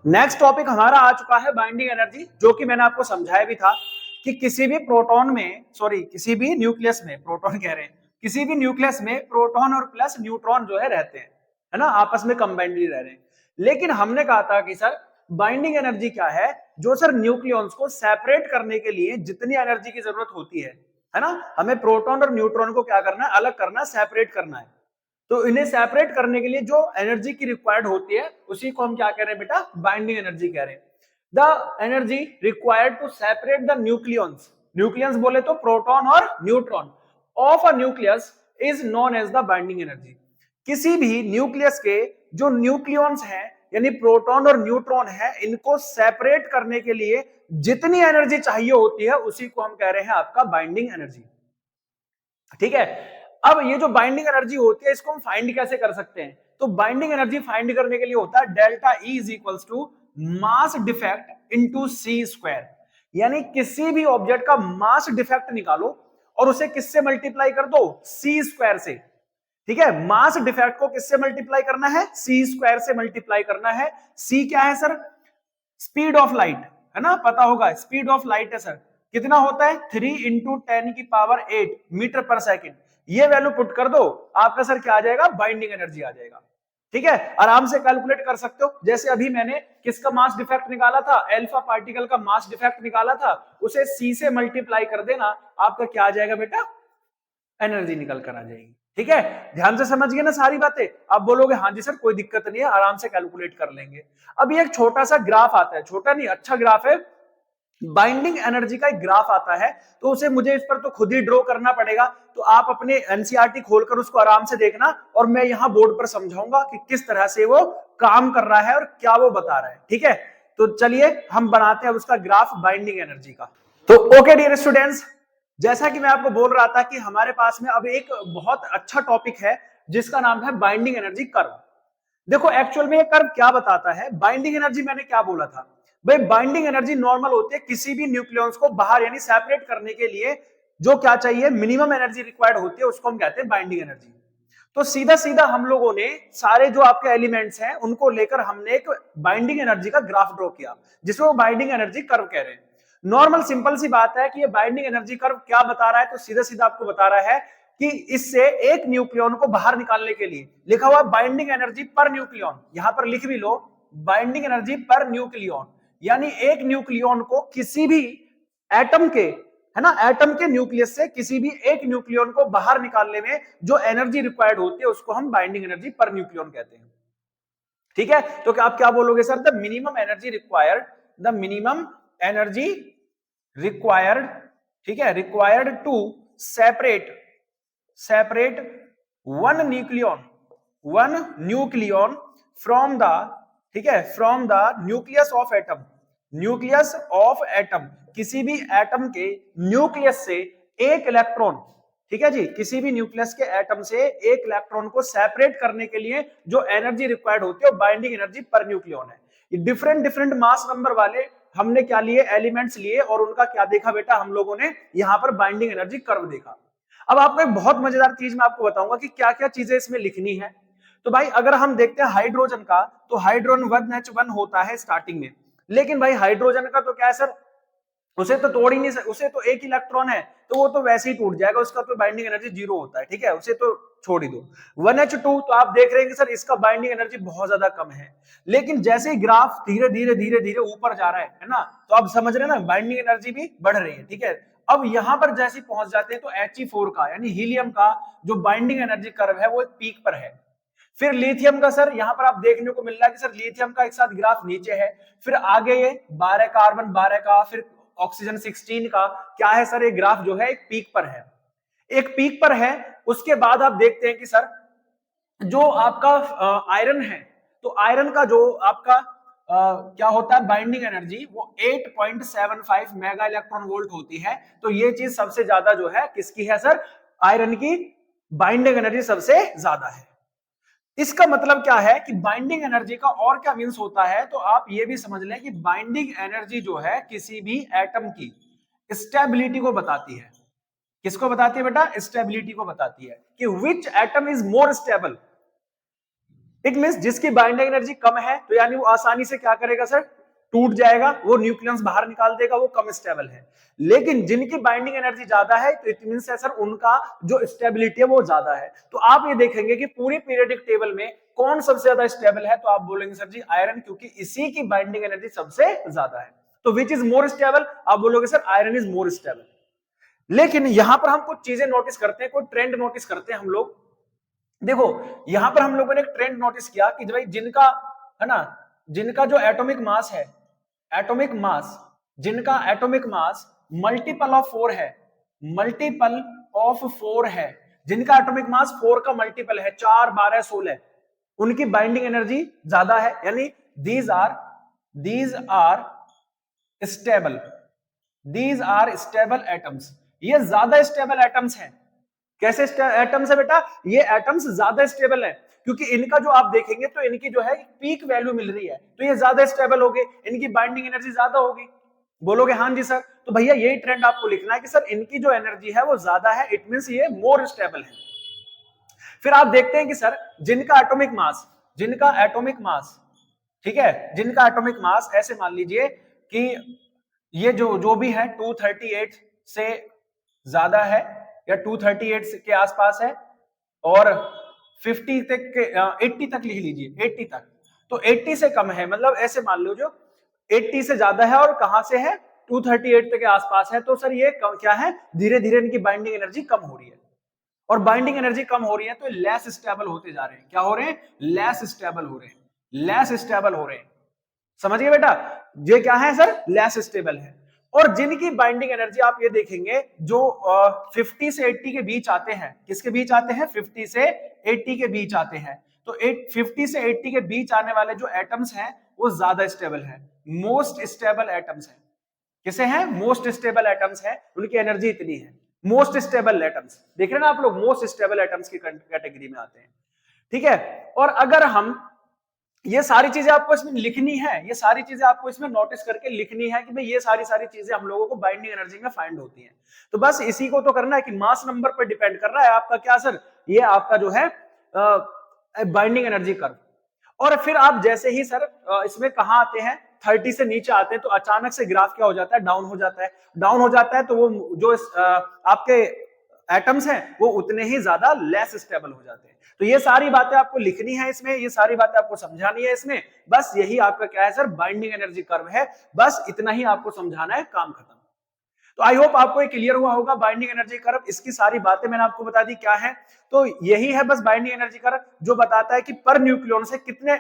नेक्स्ट टॉपिक हमारा आ चुका है बाइंडिंग एनर्जी, जो कि मैंने आपको समझाया भी था कि किसी भी प्रोटॉन में, सॉरी किसी भी न्यूक्लियस में, प्रोटॉन कह रहे हैं, किसी भी न्यूक्लियस में प्रोटॉन और प्लस न्यूट्रॉन जो है रहते हैं, है ना, आपस में कंबाइंडली रह रहे हैं। लेकिन हमने कहा था कि सर बाइंडिंग एनर्जी क्या है, जो सर न्यूक्लियॉन्स को सेपरेट करने के लिए जितनी एनर्जी की जरूरत होती है ना, हमें प्रोटॉन और न्यूट्रॉन को क्या करना है, अलग करना है, सेपरेट करना है। तो इन्हें सेपरेट करने के लिए जो एनर्जी की रिक्वायर्ड होती है उसी को हम क्या कह रहे हैं बेटा, बाइंडिंग एनर्जी कह रहे हैं। The energy required to separate the nucleons, nucleons बोले तो प्रोटॉन और neutron, of a nucleus is known as the binding energy. किसी भी न्यूक्लियस के जो न्यूक्लियॉन्स हैं, यानी प्रोटॉन और न्यूट्रॉन है, इनको सेपरेट करने के लिए जितनी एनर्जी चाहिए होती है उसी को हम कह रहे हैं आपका बाइंडिंग एनर्जी। ठीक है, अब ये जो बाइंडिंग एनर्जी होती है इसको हम फाइंड कैसे कर सकते हैं। तो बाइंडिंग एनर्जी फाइंड करने के लिए होता है delta E is equals to mass defect into C square. यानी किसी भी ऑब्जेक्ट का मास डिफेक्ट निकालो और उसे किससे मल्टीप्लाई कर दो, सी स्क्वायर से। ठीक है, मास डिफेक्ट को किससे मल्टीप्लाई करना है, सी स्क्वायर से मल्टीप्लाई करना है। सी क्या है सर, स्पीड ऑफ लाइट, है ना, पता होगा स्पीड ऑफ लाइट है सर, कितना होता है 3 × 10⁸ मीटर पर सेकेंड। ये वैल्यू पुट कर दो, आपका सर क्या आ जाएगा, बाइंडिंग एनर्जी आ जाएगा। ठीक है, आराम से कैलकुलेट कर सकते हो। जैसे अभी मैंने किसका मास डिफेक्ट निकाला था, अल्फा पार्टिकल का मास डिफेक्ट निकाला था, उसे c से मल्टीप्लाई कर देना, आपका क्या आ जाएगा बेटा, एनर्जी निकल कर आ जाएगी। ठीक है, ध्यान से समझ गए ना सारी बातें। आप बोलोगे हाँ जी सर कोई दिक्कत नहीं है, आराम से कैलकुलेट कर लेंगे। अभी एक छोटा सा ग्राफ आता है, छोटा नहीं अच्छा ग्राफ है, बाइंडिंग एनर्जी का एक ग्राफ आता है, तो उसे मुझे इस पर तो खुद ही ड्रॉ करना पड़ेगा, तो आप अपने एनसीईआरटी खोलकर उसको आराम से देखना, और मैं यहां बोर्ड पर समझाऊंगा कि किस तरह से वो काम कर रहा है और क्या वो बता रहा है। ठीक है, तो चलिए हम बनाते हैं उसका ग्राफ बाइंडिंग एनर्जी का। तो ओके डियर स्टूडेंट्स, जैसा कि मैं आपको बोल रहा था कि हमारे पास में अब एक बहुत अच्छा टॉपिक है जिसका नाम है बाइंडिंग एनर्जी कर्व। देखो एक्चुअल में ये कर्व क्या बताता है, बाइंडिंग एनर्जी मैंने क्या बोला था भाई, बाइंडिंग एनर्जी नॉर्मल होती है किसी भी न्यूक्लियॉन्स को बाहर यानी सेपरेट करने के लिए जो क्या चाहिए, मिनिमम एनर्जी रिक्वायर्ड होती है, उसको हम कहते हैं बाइंडिंग एनर्जी। तो सीधा सीधा हम लोगों ने सारे जो आपके एलिमेंट्स हैं उनको लेकर हमने एक बाइंडिंग एनर्जी का ग्राफ ड्रॉ किया, जिसको वो बाइंडिंग एनर्जी कर्व कह रहे हैं। नॉर्मल सिंपल सी बात है कि ये बाइंडिंग एनर्जी कर्व क्या बता रहा है, तो सीधा सीधा आपको बता रहा है कि इससे एक न्यूक्लियॉन को बाहर निकालने के लिए लिखा हुआ बाइंडिंग एनर्जी पर न्यूक्लियॉन, यहां पर लिख भी लो बाइंडिंग एनर्जी पर न्यूक्लियॉन, यानी एक न्यूक्लियॉन को किसी भी एटम के, है ना, एटम के न्यूक्लियस से किसी भी एक न्यूक्लियॉन को बाहर निकालने में जो एनर्जी रिक्वायर्ड होती है उसको हम बाइंडिंग एनर्जी पर न्यूक्लियॉन कहते हैं। ठीक है, तो क्या आप क्या बोलोगे sir, the minimum energy required, the minimum energy required, ठीक है, required to separate one nucleon from the, ठीक है, from the nucleus of atom, nucleus of atom, किसी भी एटम के न्यूक्लियस से एक इलेक्ट्रॉन, ठीक है जी, किसी भी न्यूक्लियस के एटम से एक इलेक्ट्रॉन को सेपरेट करने के लिए जो एनर्जी रिक्वायर्ड होती है वो बाइंडिंग एनर्जी पर न्यूक्लियन है। ये डिफरेंट डिफरेंट मास नंबर वाले हमने क्या लिए, एलिमेंट्स लिए, और उनका क्या देखा बेटा हम लोगों ने, यहां पर बाइंडिंग एनर्जी कर्व देखा। अब आपको एक बहुत मजेदार चीज मैं आपको बताऊंगा कि क्या क्या चीजें इसमें लिखनी है। तो भाई अगर हम देखते हैं हाइड्रोजन का, तो हाइड्रोजन 1H1 होता है स्टार्टिंग में, लेकिन भाई हाइड्रोजन का तो क्या है सर, उसे तो तोड़ ही नहीं, उसे तो एक इलेक्ट्रॉन है तो वो तो वैसे ही टूट जाएगा, उसका तो बाइंडिंग एनर्जी 0 होता है। ठीक है, उसे तो छोड़ ही दो। 1H2 तो आप देख रहे हैं कि सर इसका बाइंडिंग एनर्जी बहुत ज्यादा कम है, लेकिन जैसे ही ग्राफ धीरे धीरे धीरे धीरे ऊपर जा रहा है ना, तो आप समझ रहे हैं ना बाइंडिंग एनर्जी भी बढ़ रही है। ठीक है, अब यहां पर जैसे पहुंच जाते हैं तो He4 का यानी हीलियम का जो बाइंडिंग एनर्जी कर्व है वो एक पीक पर है। फिर लिथियम का सर यहां पर आप देखने को मिल रहा है कि सर लिथियम का एक साथ ग्राफ नीचे है, फिर आगे ये 12 कार्बन 12 का, फिर ऑक्सीजन 16 का, क्या है सर, ये ग्राफ जो है एक पीक पर है, एक पीक पर है। उसके बाद आप देखते हैं कि सर जो आपका आयरन है, तो आयरन का जो आपका क्या होता है बाइंडिंग एनर्जी, वो 8.75 मेगा इलेक्ट्रॉन वोल्ट होती है। तो ये चीज सबसे ज्यादा जो है किसकी है सर, आयरन की बाइंडिंग एनर्जी सबसे ज्यादा है। इसका मतलब क्या है कि बाइंडिंग एनर्जी का और क्या मींस होता है, तो आप ये भी समझ लें कि बाइंडिंग एनर्जी जो है किसी भी एटम की स्टेबिलिटी को बताती है। किसको बताती है बेटा, स्टेबिलिटी को बताती है कि which atom is more stable. It means जिसकी बाइंडिंग एनर्जी कम है तो यानी वो आसानी से क्या करेगा सर, टूट जाएगा, वो न्यूक्लियस बाहर निकाल देगा, वो कम स्टेबल है। लेकिन जिनकी बाइंडिंग एनर्जी ज्यादा है तो इट मींस है सर उनका जो स्टेबिलिटी है वो ज्यादा है। तो आप ये देखेंगे कि पूरी पीरियोडिक टेबल में कौन सबसे ज्यादा स्टेबल है, तो आप बोलेंगे सर जी आयरन, क्योंकि इसी की बाइंडिंग एनर्जी सबसे ज्यादा है। तो विच इज मोर स्टेबल, आप बोलोगे sir iron is more stable. लेकिन यहां पर हम कुछ चीजें नोटिस करते हैं, कोई ट्रेंड नोटिस करते हैं हम लोग। देखो यहां पर हम लोगों ने एक ट्रेंड नोटिस किया कि भाई जिनका, है ना, जिनका जो एटॉमिक मास है, एटॉमिक मास, जिनका एटॉमिक मास मल्टीपल ऑफ 4 है, मल्टीपल ऑफ 4 है, जिनका एटॉमिक मास 4 का मल्टीपल है, 4 12 16, उनकी बाइंडिंग एनर्जी ज्यादा है, यानी these are stable, these are stable atoms, ये ज्यादा स्टेबल एटम्स हैं। कैसे एटम्स है बेटा, ये एटम्स ज्यादा स्टेबल है, क्योंकि इनका जो आप देखेंगे तो इनकी जो है पीक वैल्यू मिल रही है, तो ये ज्यादा स्टेबल हो गए, इनकी बाइंडिंग एनर्जी ज्यादा होगी। बोलोगे हाँ जी सर, तो भैया यही ट्रेंड आपको लिखना है कि सर इनकी जो एनर्जी है वो ज्यादा है, इट मींस ये मोर स्टेबल है। फिर आप देखते हैं कि सर जिनका एटॉमिक मास, जिनका एटॉमिक मास, ठीक है, जिनका एटॉमिक मास ऐसे मान लीजिए कि ये जो भी है 238 से ज्यादा है या 238 के आसपास है, और 50 तक के 80 तक लिख लीजिए, 80 तक। तो 80 से कम है, मतलब ऐसे मान लो जो 80 से ज्यादा है और कहां से है 238 तक के आसपास है, तो सर ये क्या है, धीरे धीरे इनकी बाइंडिंग एनर्जी कम हो रही है। और बाइंडिंग एनर्जी कम हो रही है तो लेस स्टेबल होते जा रहे हैं। क्या हो रहे हैं? लेस स्टेबल हो रहे हैं, लेस स्टेबल हो रहे हैं। समझिए बेटा, ये क्या है सर? लेस स्टेबल है। और जिनकी बाइंडिंग एनर्जी आप ये देखेंगे जो 50 से 80 के बीच आते हैं, किसके बीच आते हैं? 50 से 80 के बीच आते हैं। तो 50 से 80 के बीच आने वाले जो एटम्स हैं वो ज्यादा स्टेबल है, मोस्ट स्टेबल एटम्स है। किसे हैं? मोस्ट स्टेबल एटम्स है, उनकी एनर्जी इतनी है। मोस्ट स्टेबल एटम्स देख रहे हैं ना आप लोग, मोस्ट स्टेबल एटम्स की कैटेगरी में आते हैं। ठीक है। और अगर हम ये सारी चीजें आपको इसमें लिखनी है, ये सारी चीजें आपको इसमें नोटिस करके लिखनी है कि भाई ये सारी चीजें हम लोगों को बाइंडिंग एनर्जी में फाइंड होती हैं। तो बस इसी को तो करना है कि मास नंबर पर डिपेंड कर रहा है आपका क्या सर, ये आपका जो है बाइंडिंग एनर्जी कर्व। और फिर आप जैसे ही सर इसमें कहां आते हैं, 30 से नीचे आते हैं, तो अचानक से ग्राफ क्या हो जाता है? डाउन हो जाता है। डाउन हो जाता है तो वो जो आपके एटम्स हैं वो उतने ही ज्यादा लेस स्टेबल हो जाते हैं। तो ये सारी बातें आपको लिखनी है इसमें, ये सारी बातें आपको समझानी है इसमें। बस यही आपका क्या है सर? बाइंडिंग एनर्जी कर्व है। बस इतना ही आपको समझाना है, काम खत्म। तो आई होप आपको ये क्लियर हुआ होगा बाइंडिंग एनर्जी कर्व। इसकी सारी बातें मैंने आपको बता दी क्या है। तो यही है बस बाइंडिंग एनर्जी कर्व, जो बताता है कि पर न्यूक्लियन से कितने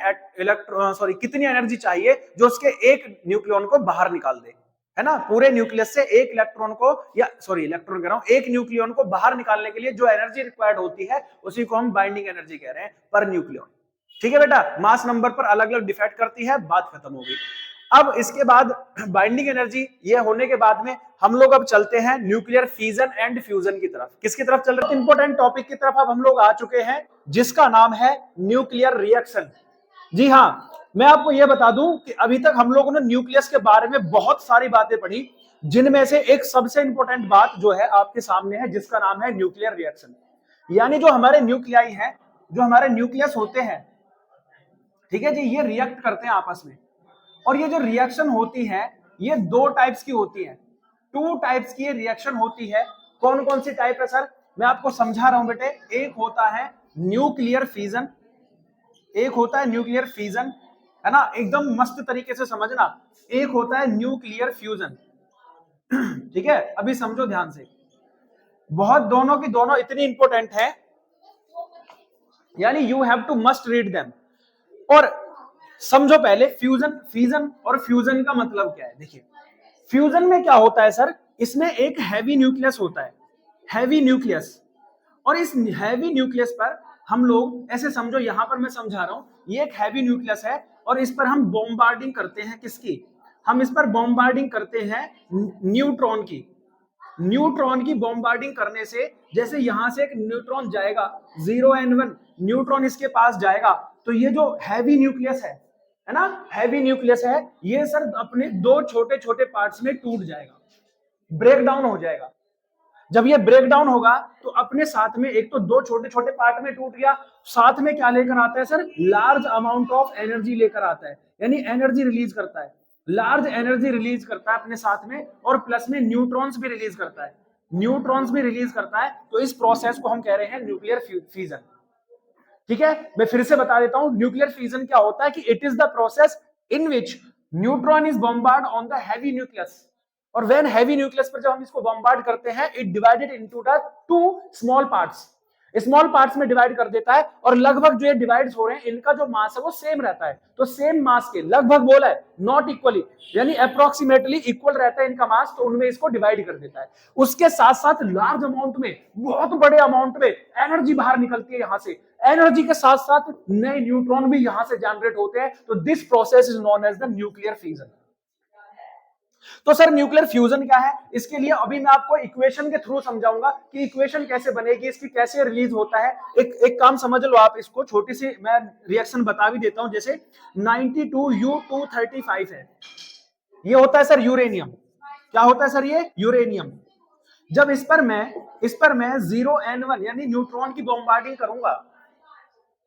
कितनी एनर्जी चाहिए जो उसके एक न्यूक्लियन को बाहर निकाल दे, है ना। पूरे न्यूक्लियस से एक इलेक्ट्रॉन को, या इलेक्ट्रॉन कह रहा हूं, एक न्यूक्लियन को बाहर निकालने के लिए जो एनर्जी रिक्वायर्ड होती है उसी को हम बाइंडिंग एनर्जी कह रहे हैं, पर न्यूक्लियन। ठीक है बेटा, मास नंबर पर अलग अलग डिफाइड करती है, बात खत्म हो गई। अब इसके बाद बाइंडिंग एनर्जी ये होने के बाद में हम लोग अब चलते हैं न्यूक्लियर फिजन एंड फ्यूजन की तरफ। किसकी तरफ चल रहे हैं? इंपॉर्टेंट टॉपिक की तरफ अब हम लोग आ चुके हैं, जिसका नाम है न्यूक्लियर रिएक्शन। जी हाँ, मैं आपको यह बता दूं कि अभी तक हम लोगों ने न्यूक्लियस के बारे में बहुत सारी बातें पढ़ी, जिनमें से एक सबसे इंपॉर्टेंट बात जो है आपके सामने है, जिसका नाम है न्यूक्लियर रिएक्शन। यानी जो हमारे न्यूक्लियाई हैं, जो हमारे न्यूक्लियस होते हैं, ठीक है जी, ये रिएक्ट करते हैं आपस में। और ये जो रिएक्शन होती है ये दो टाइप्स की होती है, टू टाइप्स की ये रिएक्शन होती है। कौन कौन सी टाइप है सर? मैं आपको समझा रहा हूं बेटे। एक होता है न्यूक्लियर फिजन, एक होता है न्यूक्लियर फिजन, है ना, एकदम मस्त तरीके से समझना। एक होता है न्यूक्लियर फ्यूजन। ठीक है, अभी समझो ध्यान से, बहुत दोनों की दोनों इतनी इंपॉर्टेंट है, यानी you have to must read them. और समझो पहले फ्यूजन, फिजन और फ्यूजन का मतलब क्या है। देखिए, फ्यूजन में क्या होता है सर, इसमें एक हैवी न्यूक्लियस होता है, हैवी न्यूक्लियस। और इस हैवी न्यूक्लियस पर हम लोग ऐसे समझो, यहां पर मैं समझा रहा हूं, ये एक हैवी न्यूक्लियस है और इस पर हम बॉम्बार्डिंग करते हैं। किसकी? हम इस पर बॉम्बार्डिंग करते हैं न्यूट्रॉन की। न्यूट्रॉन की बॉम्बार्डिंग करने से, जैसे यहां से एक न्यूट्रॉन जाएगा 0n1 न्यूट्रॉन इसके पास जाएगा, तो ये जो हैवी न्यूक्लियस है ना, हैवी न्यूक्लियस है, ये सर अपने दो छोटे छोटे पार्ट्स में टूट जाएगा, ब्रेक डाउन हो जाएगा। जब ये ब्रेक डाउन होगा तो अपने साथ में एक तो दो छोटे छोटे पार्ट में टूट गया, साथ में क्या लेकर आता है sir? Large amount of energy लेकर आता है, यानी एनर्जी रिलीज करता है, लार्ज एनर्जी रिलीज करता है अपने साथ में, और प्लस में न्यूट्रॉन्स भी रिलीज करता है, न्यूट्रॉन्स भी रिलीज करता है। तो इस प्रोसेस को हम कह रहे हैं न्यूक्लियर फ्यूजन। ठीक है, मैं फिर से बता देता हूं, न्यूक्लियर फ्यूजन क्या होता है कि it is the process in which neutron is bombard on the heavy nucleus. और व्हेन हैवी न्यूक्लियस पर जब हम इसको बॉम्बार्ड करते हैं, it divided into the two small parts, small parts में डिवाइड कर देता है। और लगभग जो ये डिवाइड्स हो रहे हैं, इनका जो मास है वो सेम रहता है। तो सेम मास के, लगभग बोला है, नॉट इक्वली, यानी अप्रोक्सीमेटली इक्वल रहता है इनका मास, तो उनमें इसको डिवाइड कर देता है। उसके साथ साथ लार्ज अमाउंट में, बहुत बड़े अमाउंट में एनर्जी बाहर निकलती है यहां से। एनर्जी के साथ साथ नए न्यूट्रॉन भी यहां से जनरेट होते हैं। तो this process is known as the nuclear fusion. तो सर न्यूक्लियर फ्यूजन क्या है, इसके लिए अभी मैं आपको इक्वेशन के थ्रू समझाऊंगा कि इक्वेशन कैसे बनेगी, इसकी कैसे रिलीज होता है। एक काम समझ लो आप, इसको छोटी सी मैं रिएक्शन बता भी देता हूं। जैसे 92U235 है, ये होता है सर यूरेनियम। क्या होता है सर? ये यूरेनियम। जब इस पर मैं 0n1 यानी न्यूट्रॉन की बॉम्बार्डिंग करूंगा,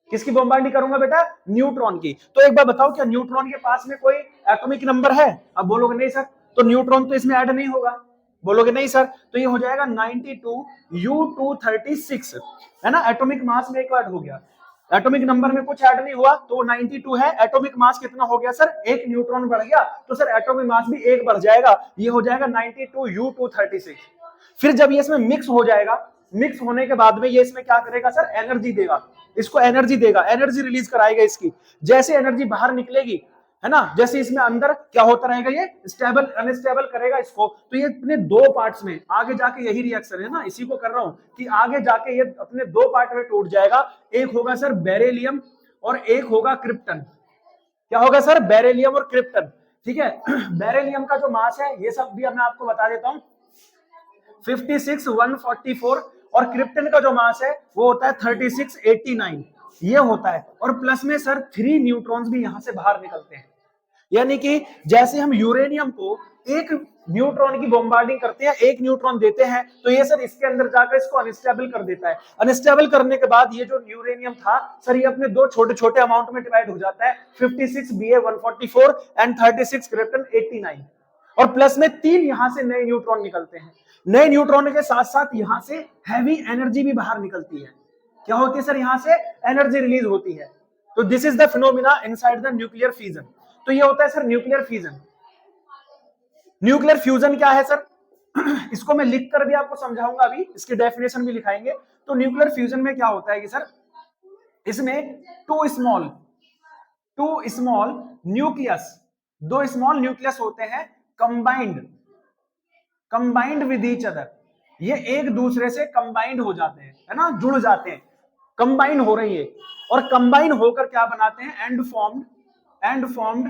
किसकी बॉम्बार्डिंग करूंगा बेटा? न्यूट्रॉन की। तो एक बार बताओ, क्या न्यूट्रॉन के पास में कोई एटॉमिक नंबर है? अब बोलोगे नहीं सर, तो न्यूट्रॉन तो इसमें ऐड नहीं होगा। बोलोगे नहीं सर, तो ये हो जाएगा 92U236, है ना, एटॉमिक मास में एक ऐड हो गया। एटॉमिक नंबर में कुछ ऐड नहीं हुआ तो 92 है। एटॉमिक मास कितना हो गया सर, एक न्यूट्रॉन बढ़ गया तो सर एटॉमिक मास भी एक बढ़ जाएगा, ये हो जाएगा 92U236। फिर जब ये इसमें मिक्स हो जाएगा, मिक्स होने के बाद में ये इसमें क्या करेगा सर, एनर्जी देगा, इसको एनर्जी देगा, एनर्जी रिलीज कराएगा इसकी। जैसे एनर्जी बाहर निकलेगी है ना, जैसे इसमें अंदर क्या होता रहेगा, ये स्टेबल अनस्टेबल करेगा इसको, तो ये अपने दो पार्ट्स में आगे जाके यही रिएक्शन है ना, इसी को कर रहा हूं कि आगे जाके ये अपने दो पार्ट में टूट जाएगा। एक होगा सर बेरिलियम और एक होगा क्रिप्टन। क्या होगा सर, बेरिलियम और क्रिप्टन। ठीक है, बेरिलियम का जो मास है ये सब भी मैं आपको बता देता हूं 56,144, और क्रिप्टन का जो मास है वो होता है 3689, ये होता है। और प्लस में सर 3 न्यूट्रॉन्स भी यहां से बाहर निकलते हैं, यानी कि जैसे हम यूरेनियम को एक न्यूट्रॉन की बॉम्बार्डिंग करते हैं, एक न्यूट्रॉन देते हैं, तो ये सर इसके अंदर जाकर इसको अनस्टेबल कर देता है। अनस्टेबल करने के बाद ये जो यूरेनियम था सर, ये अपने दो छोटे छोटे अमाउंट में डिवाइड हो जाता है, 56 Ba144 एंड 36 क्रिप्टन 89। और प्लस में 3 यहां से नए न्यूट्रॉन निकलते हैं। नए न्यूट्रॉन के साथ साथ यहां से हैवी एनर्जी भी बाहर निकलती है। क्या होती है सर, यहां से एनर्जी रिलीज होती है। तो this is the phenomena inside the nuclear fusion. तो ये होता है sir nuclear fusion. Nuclear fusion क्या है सर, इसको मैं लिखकर भी आपको समझाऊंगा, अभी इसकी डेफिनेशन भी लिखाएंगे। तो न्यूक्लियर फ्यूजन में क्या होता है कि सर, इसमें टू स्मॉल न्यूक्लियस, दो स्मॉल न्यूक्लियस होते हैं, कंबाइंड विद ईच अदर, ये एक दूसरे से कंबाइंड हो जाते हैं, है ना, जुड़ जाते हैं, कंबाइन हो रही है। और कंबाइन होकर क्या बनाते हैं, एंड फॉर्म्ड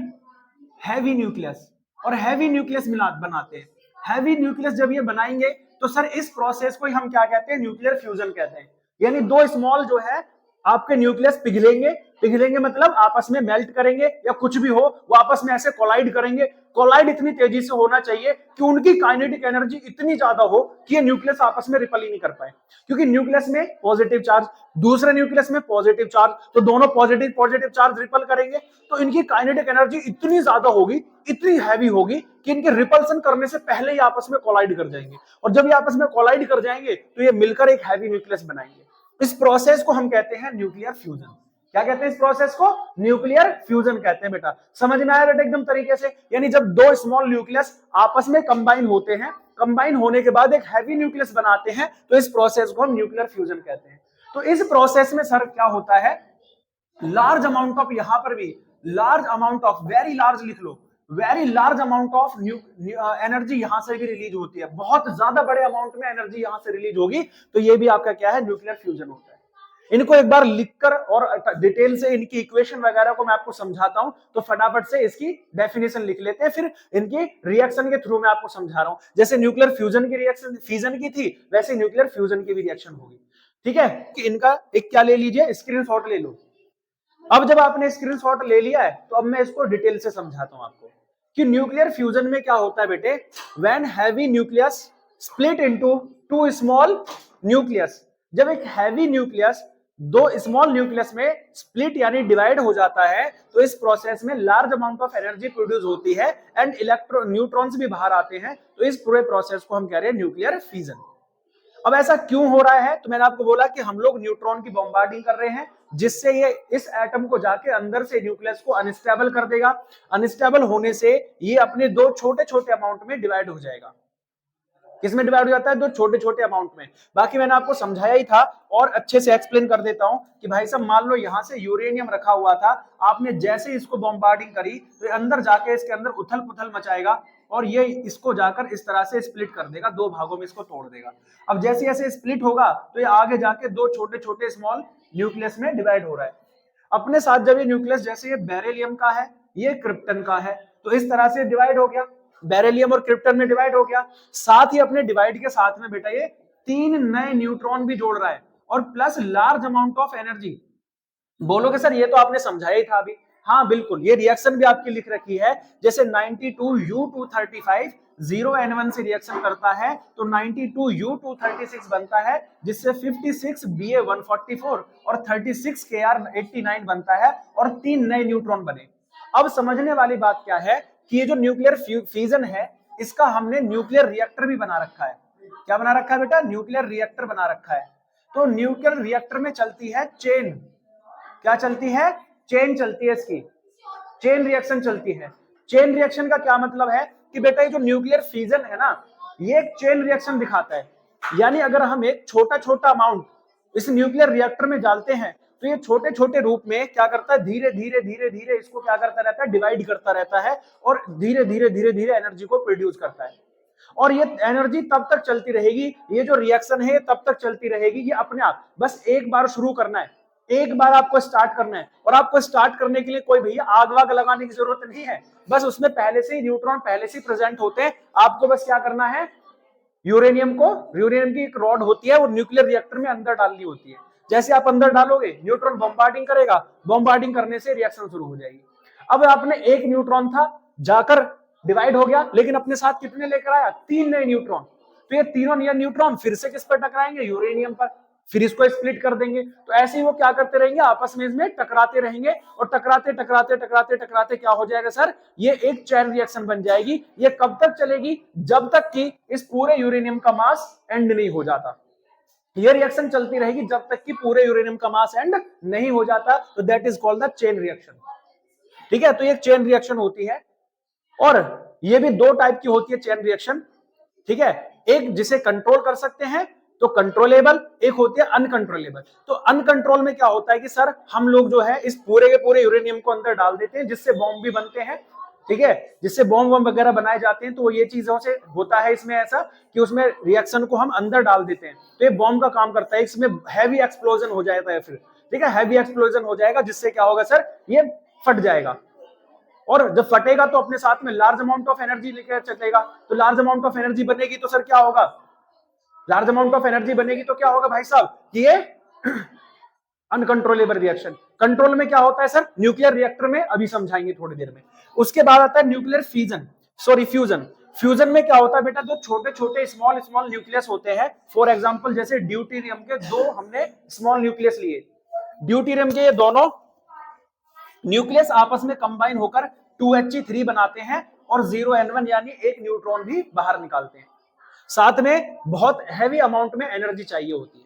हैवी न्यूक्लियस, और हैवी न्यूक्लियस बनाते हैं। हैवी न्यूक्लियस जब ये बनाएंगे तो सर इस प्रोसेस को हम क्या कहते हैं, न्यूक्लियर फ्यूजन कहते हैं। यानी दो स्मॉल जो है आपके न्यूक्लियस पिघलेंगे मतलब आपस में मेल्ट करेंगे या कुछ भी हो, वो आपस में ऐसे कोलाइड करेंगे। कोलाइड इतनी तेजी से होना चाहिए कि उनकी काइनेटिक एनर्जी इतनी ज्यादा हो कि ये न्यूक्लियस आपस में रिपल ही नहीं कर पाए, क्योंकि न्यूक्लियस में पॉजिटिव चार्ज, दूसरे न्यूक्लियस में पॉजिटिव चार्ज, तो दोनों पॉजिटिव चार्ज रिपल करेंगे, तो इनकी काइनेटिक एनर्जी इतनी ज्यादा होगी, इतनी हैवी होगी कि इनके रिपल्सन करने से पहले ही आपस में कोलाइड कर जाएंगे। और जब ये आपस में कोलाइड कर जाएंगे तो ये मिलकर एक हैवी न्यूक्लियस बनाएंगे। इस प्रोसेस को हम कहते हैं न्यूक्लियर फ्यूजन। क्या कहते हैं इस प्रोसेस को, न्यूक्लियर फ्यूजन कहते हैं। बेटा समझ में आया बेटा एकदम तरीके से, यानी जब दो स्मॉल न्यूक्लियस आपस में कंबाइन होते हैं, कंबाइन होने के बाद एक हैवी न्यूक्लियस बनाते हैं, तो इस प्रोसेस को हम न्यूक्लियर फ्यूजन कहते हैं। तो इस प्रोसेस में सर क्या होता है, लार्ज अमाउंट ऑफ, यहां पर भी large amount of, very large लिख लो, very large amount of energy यहां से भी रिलीज होती है, बहुत ज्यादा बड़े अमाउंट में एनर्जी यहां से रिलीज होगी, तो ये भी आपका क्या है, न्यूक्लियर फ्यूजन होता है। इनको एक बार लिखकर और डिटेल से इनकी इक्वेशन वगैरह को मैं आपको समझाता हूं, तो फटाफट से इसकी डेफिनेशन लिख लेते हैं, फिर इनकी रिएक्शन के थ्रू मैं आपको समझा रहा हूं। जैसे न्यूक्लियर फ्यूजन की रिएक्शन फिजन की थी, वैसे न्यूक्लियर फ्यूजन की भी रिएक्शन होगी। ठीक है, कि इनका एक क्या ले लीजिए, स्क्रीनशॉट ले लो। अब जब आपने स्क्रीनशॉट ले लिया है तो अब मैं इसको डिटेल से समझाता हूं आपको कि न्यूक्लियर फ्यूजन में क्या होता है बेटे, when heavy nucleus split into two small nucleus. जब एक हैवी न्यूक्लियस दो स्मॉल न्यूक्लियस में स्प्लिट यानी डिवाइड हो जाता है, तो इस प्रोसेस में large amount of energy produce होती है एंड न्यूट्रॉन्स भी बाहर आते हैं, तो इस पूरे प्रोसेस को हम कह रहे हैं न्यूक्लियर फ्यूजन। अब ऐसा क्यों हो रहा है, तो मैंने आपको बोला कि हम लोग न्यूट्रॉन की बॉम्बार्डिंग कर रहे हैं, जिससे ये इस एटम को जाके अंदर से न्यूक्लियस को अनस्टेबल कर देगा। अनस्टेबल होने से ये अपने दो छोटे छोटे अमाउंट में डिवाइड हो जाएगा। किसमें डिवाइड हो जाता है, दो छोटे छोटे अमाउंट में। बाकी मैंने आपको समझाया ही था, और अच्छे से एक्सप्लेन कर देता हूं कि भाई साहब मान लो यहां से यूरेनियम रखा हुआ था, आपने जैसे इसको बॉम्बार्डिंग करी तो ये अंदर जाके इसके अंदर उथल पुथल मचाएगा, और ये इसको जाकर इस तरह से स्प्लिट कर देगा, दो भागों में इसको तोड़ देगा। अब जैसे जैसे स्प्लिट होगा तो ये आगे जाके दो छोटे छोटे स्मॉल न्यूक्लियस में डिवाइड हो रहा है। अपने साथ जब ये न्यूक्लियस, जैसे ये बेरिलियम का है, ये क्रिप्टन का है, तो इस तरह से डिवाइड हो गया, बेरिलियम और क्रिप्टन में डिवाइड हो गया। साथ ही अपने डिवाइड के साथ में बेटा ये 3 नए न्यूट्रॉन भी जोड़ रहा है, और plus large amount of energy. बोलोगे सर ये तो आपने समझाया ही था अभी। हाँ बिल्कुल, ये रिएक्शन भी आपकी लिख रखी है, जैसे 92U235 0N1 से रिएक्शन करता है तो 92U236 बनता है, जिससे 56Ba144 और 36Kr89 बनता है, और 3 नए न्यूट्रॉन बने। अब समझने वाली बात क्या है कि ये जो न्यूक्लियर फ्यूजन है, इसका हमने न्यूक्लियर रिएक्टर भी बना रखा है। क्या बना रखा है बेटा, न्यूक्लियर रिएक्टर बना रखा है। तो न्यूक्लियर रिएक्टर में चलती है चेन, क्या चलती है? चेन चलती है, इसकी चेन रिएक्शन चलती है। चेन रिएक्शन का क्या मतलब है कि बेटा ये जो न्यूक्लियर फ्यूजन है ना, ये एक चेन रिएक्शन दिखाता है। यानी अगर हम एक छोटा छोटा अमाउंट इस न्यूक्लियर रिएक्टर में डालते हैं तो ये छोटे छोटे रूप में क्या करता है, धीरे धीरे धीरे धीरे इसको क्या करता रहता है, डिवाइड करता रहता है और धीरे धीरे धीरे धीरे एनर्जी को प्रोड्यूस करता है। और ये एनर्जी तब तक चलती रहेगी, ये जो रिएक्शन है तब तक चलती रहेगी, ये अपने आप बस एक बार शुरू करना है, एक बार आपको स्टार्ट करना है। और आपको स्टार्ट करने के लिए कोई भैया आग वाग लगाने की जरूरत नहीं है, बस उसमें पहले से ही न्यूट्रॉन पहले से प्रेजेंट होते हैं। आपको बस क्या करना है, यूरेनियम की एक रॉड होती है वो न्यूक्लियर रिएक्टर में अंदर डालनी होती है। जैसे आप अंदर डालोगे न्यूट्रॉन बॉम्बार्डिंग करेगा, बॉम्बार्डिंग करने से रिएक्शन शुरू हो जाएगी। अब आपने एक न्यूट्रॉन था जाकर डिवाइड हो गया, लेकिन अपने साथ कितने लेकर आया, 3 नए न्यूट्रॉन। तो ये तीनों नए न्यूट्रॉन फिर से किस पर टकराएंगे, यूरेनियम पर, फिर इसको स्प्लिट कर देंगे। तो ऐसे ही वो क्या करते रहेंगे, आपस में इसमें टकराते रहेंगे और टकराते टकराते टकराते टकराते क्या हो जाएगा सर, ये एक चेन रिएक्शन बन जाएगी। ये कब तक चलेगी, जब तक कि इस पूरे यूरेनियम का मास एंड नहीं हो जाता। ये रिएक्शन चलती रहेगी जब तक कि पूरे यूरेनियम का मास एंड नहीं हो जाता। तो that is called the chain reaction. ठीक है, तो ये चेन रिएक्शन होती है और ये भी दो टाइप की होती है चेन रिएक्शन। ठीक है, एक जिसे कंट्रोल कर सकते हैं तो कंट्रोलेबल, एक होती है अनकंट्रोलेबल। तो अनकंट्रोल में क्या होता है कि सर हम लोग जो है इस पूरे के पूरे यूरेनियम को अंदर डाल देते हैं जिससे बॉम्ब भी बनते हैं। ठीक है, जिससे बॉम्ब वॉम्ब वगैरह बनाए जाते हैं। तो ये चीजों से होता है इसमें ऐसा कि उसमें रिएक्शन को हम अंदर डाल देते हैं तो ये बॉम्ब का काम करता है, इसमें हैवी एक्सप्लोजन हो जाता है फिर। ठीक है, हैवी एक्सप्लोजन हो जाएगा जिससे क्या होगा सर, ये फट जाएगा और जब फटेगा तो अपने साथ में लार्ज अमाउंट ऑफ एनर्जी लेकर चलेगा। तो लार्ज अमाउंट ऑफ एनर्जी बनेगी तो सर क्या होगा, लार्ज अमाउंट ऑफ एनर्जी बनेगी तो क्या होगा भाई साहब कि ये अनकंट्रोलेबल रिएक्शन। कंट्रोल में क्या होता है सर, न्यूक्लियर रिएक्टर में अभी समझाएंगे थोड़ी देर में। उसके बाद आता है न्यूक्लियर फ्यूजन। फ्यूजन में क्या होता है बेटा, जो छोटे छोटे स्मॉल स्मॉल न्यूक्लियस होते हैं। फॉर एग्जांपल जैसे ड्यूटेरियम के दो हमने स्मॉल न्यूक्लियस लिए, ड्यूटेरियम के ये दोनों न्यूक्लियस आपस में कंबाइन होकर 2He3 बनाते हैं और 0N1 यानी एक न्यूट्रॉन भी बाहर निकालते हैं। साथ में बहुत हैवी अमाउंट में एनर्जी चाहिए होती है।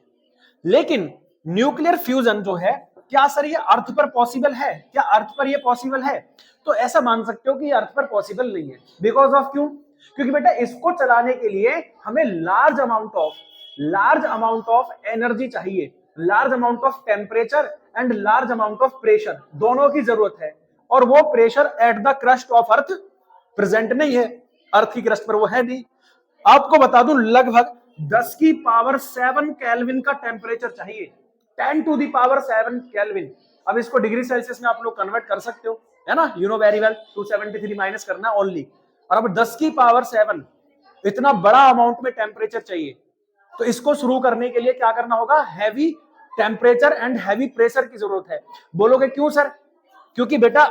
लेकिन न्यूक्लियर फ्यूजन जो है, क्या सर ये अर्थ पर पॉसिबल है, क्या अर्थ पर ये पॉसिबल है? तो ऐसा मान सकते हो कि अर्थ पर पॉसिबल नहीं है। बिकॉज ऑफ क्यों, क्योंकि बेटा इसको चलाने के लिए हमें लार्ज अमाउंट ऑफ एनर्जी चाहिए, large amount of temperature and large amount of pressure, दोनों की जरूरत है। और वो pressure at the crust of earth present नहीं है, अर्थ की क्रस्ट पर वो है नहीं। आपको बता दूं लगभग 10 की पावर 7 केल्विन का टेम्परेचर चाहिए, 10 टू दी पावर 7 केल्विन। अब इसको डिग्री सेल्सियस में आप लोग कन्वर्ट कर सकते हो, है ना, you know very well, 273 minus करना ओनली। और अब 10 की पावर 7 इतना बड़ा अमाउंट में टेम्परेचर चाहिए। तो इसको शुरू करने के लिए क्या करना होगा, heavy temperature and heavy pressure की जरूरत है। बोलोगे क्यों सर, क्योंकि बेटा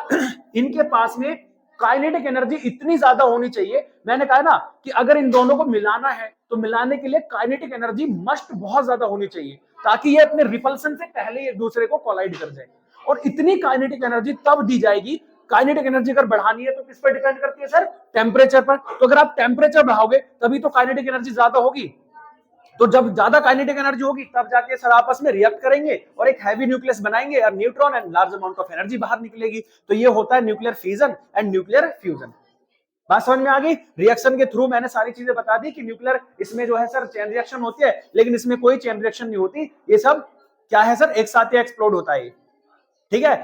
इनके पास में काइनेटिक एनर्जी इतनी ज्यादा होनी चाहिए। मैंने कहा ना कि अगर इन दोनों को मिलाना है तो मिलाने के लिए काइनेटिक एनर्जी मस्ट बहुत ज्यादा होनी चाहिए, ताकि ये अपने रिपल्सन से पहले एक दूसरे को कोलाइड कर जाए। और इतनी काइनेटिक एनर्जी तब दी जाएगी, काइनेटिक एनर्जी अगर बढ़ानी है तो किस पर डिपेंड करती है सर, टेम्परेचर पर। तो अगर आप टेम्परेचर बढ़ाओगे तभी तो काइनेटिक एनर्जी ज्यादा होगी। तो जब ज्यादा काइनेटिक एनर्जी होगी तब जाके सर आपस में रिएक्ट करेंगे और एक हैवी न्यूक्लियस बनाएंगे और neutron and large amount of energy बाहर निकलेगी। तो ये होता है nuclear fission and nuclear fusion. बात समझ में आ गई? रिएक्शन के थ्रू मैंने सारी चीजें बता दी कि न्यूक्लियर इसमें जो है सर चेन रिएक्शन होती है, लेकिन इसमें कोई चेन रिएक्शन नहीं होती। ये सब क्या है सर, एक साथ ही एक्सप्लोड होता है। ठीक है,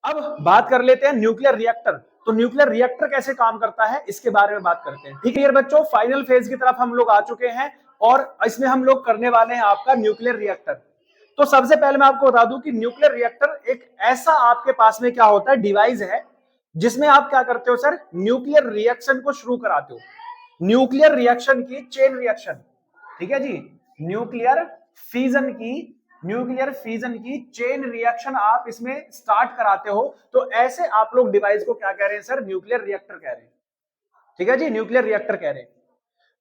अब बात कर लेते हैं न्यूक्लियर रिएक्टर। तो न्यूक्लियर रिएक्टर कैसे काम करता है इसके बारे में बात करते हैं। ठीक है बच्चों, फाइनल फेज की तरफ हम लोग आ चुके हैं और इसमें हम लोग करने वाले हैं आपका न्यूक्लियर रिएक्टर। तो सबसे पहले मैं आपको बता दूं कि न्यूक्लियर रिएक्टर एक ऐसा आपके पास में क्या होता है, डिवाइस है जिसमें आप क्या करते हो सर, न्यूक्लियर रिएक्शन को शुरू कराते हो, न्यूक्लियर रिएक्शन की चेन रिएक्शन। ठीक है जी, न्यूक्लियर फिजन की चेन रिएक्शन आप इसमें स्टार्ट कराते हो। तो ऐसे आप लोग डिवाइस को क्या कह रहे हैं सर, न्यूक्लियर रिएक्टर कह रहे हैं। ठीक है जी, न्यूक्लियर रिएक्टर कह रहे हैं।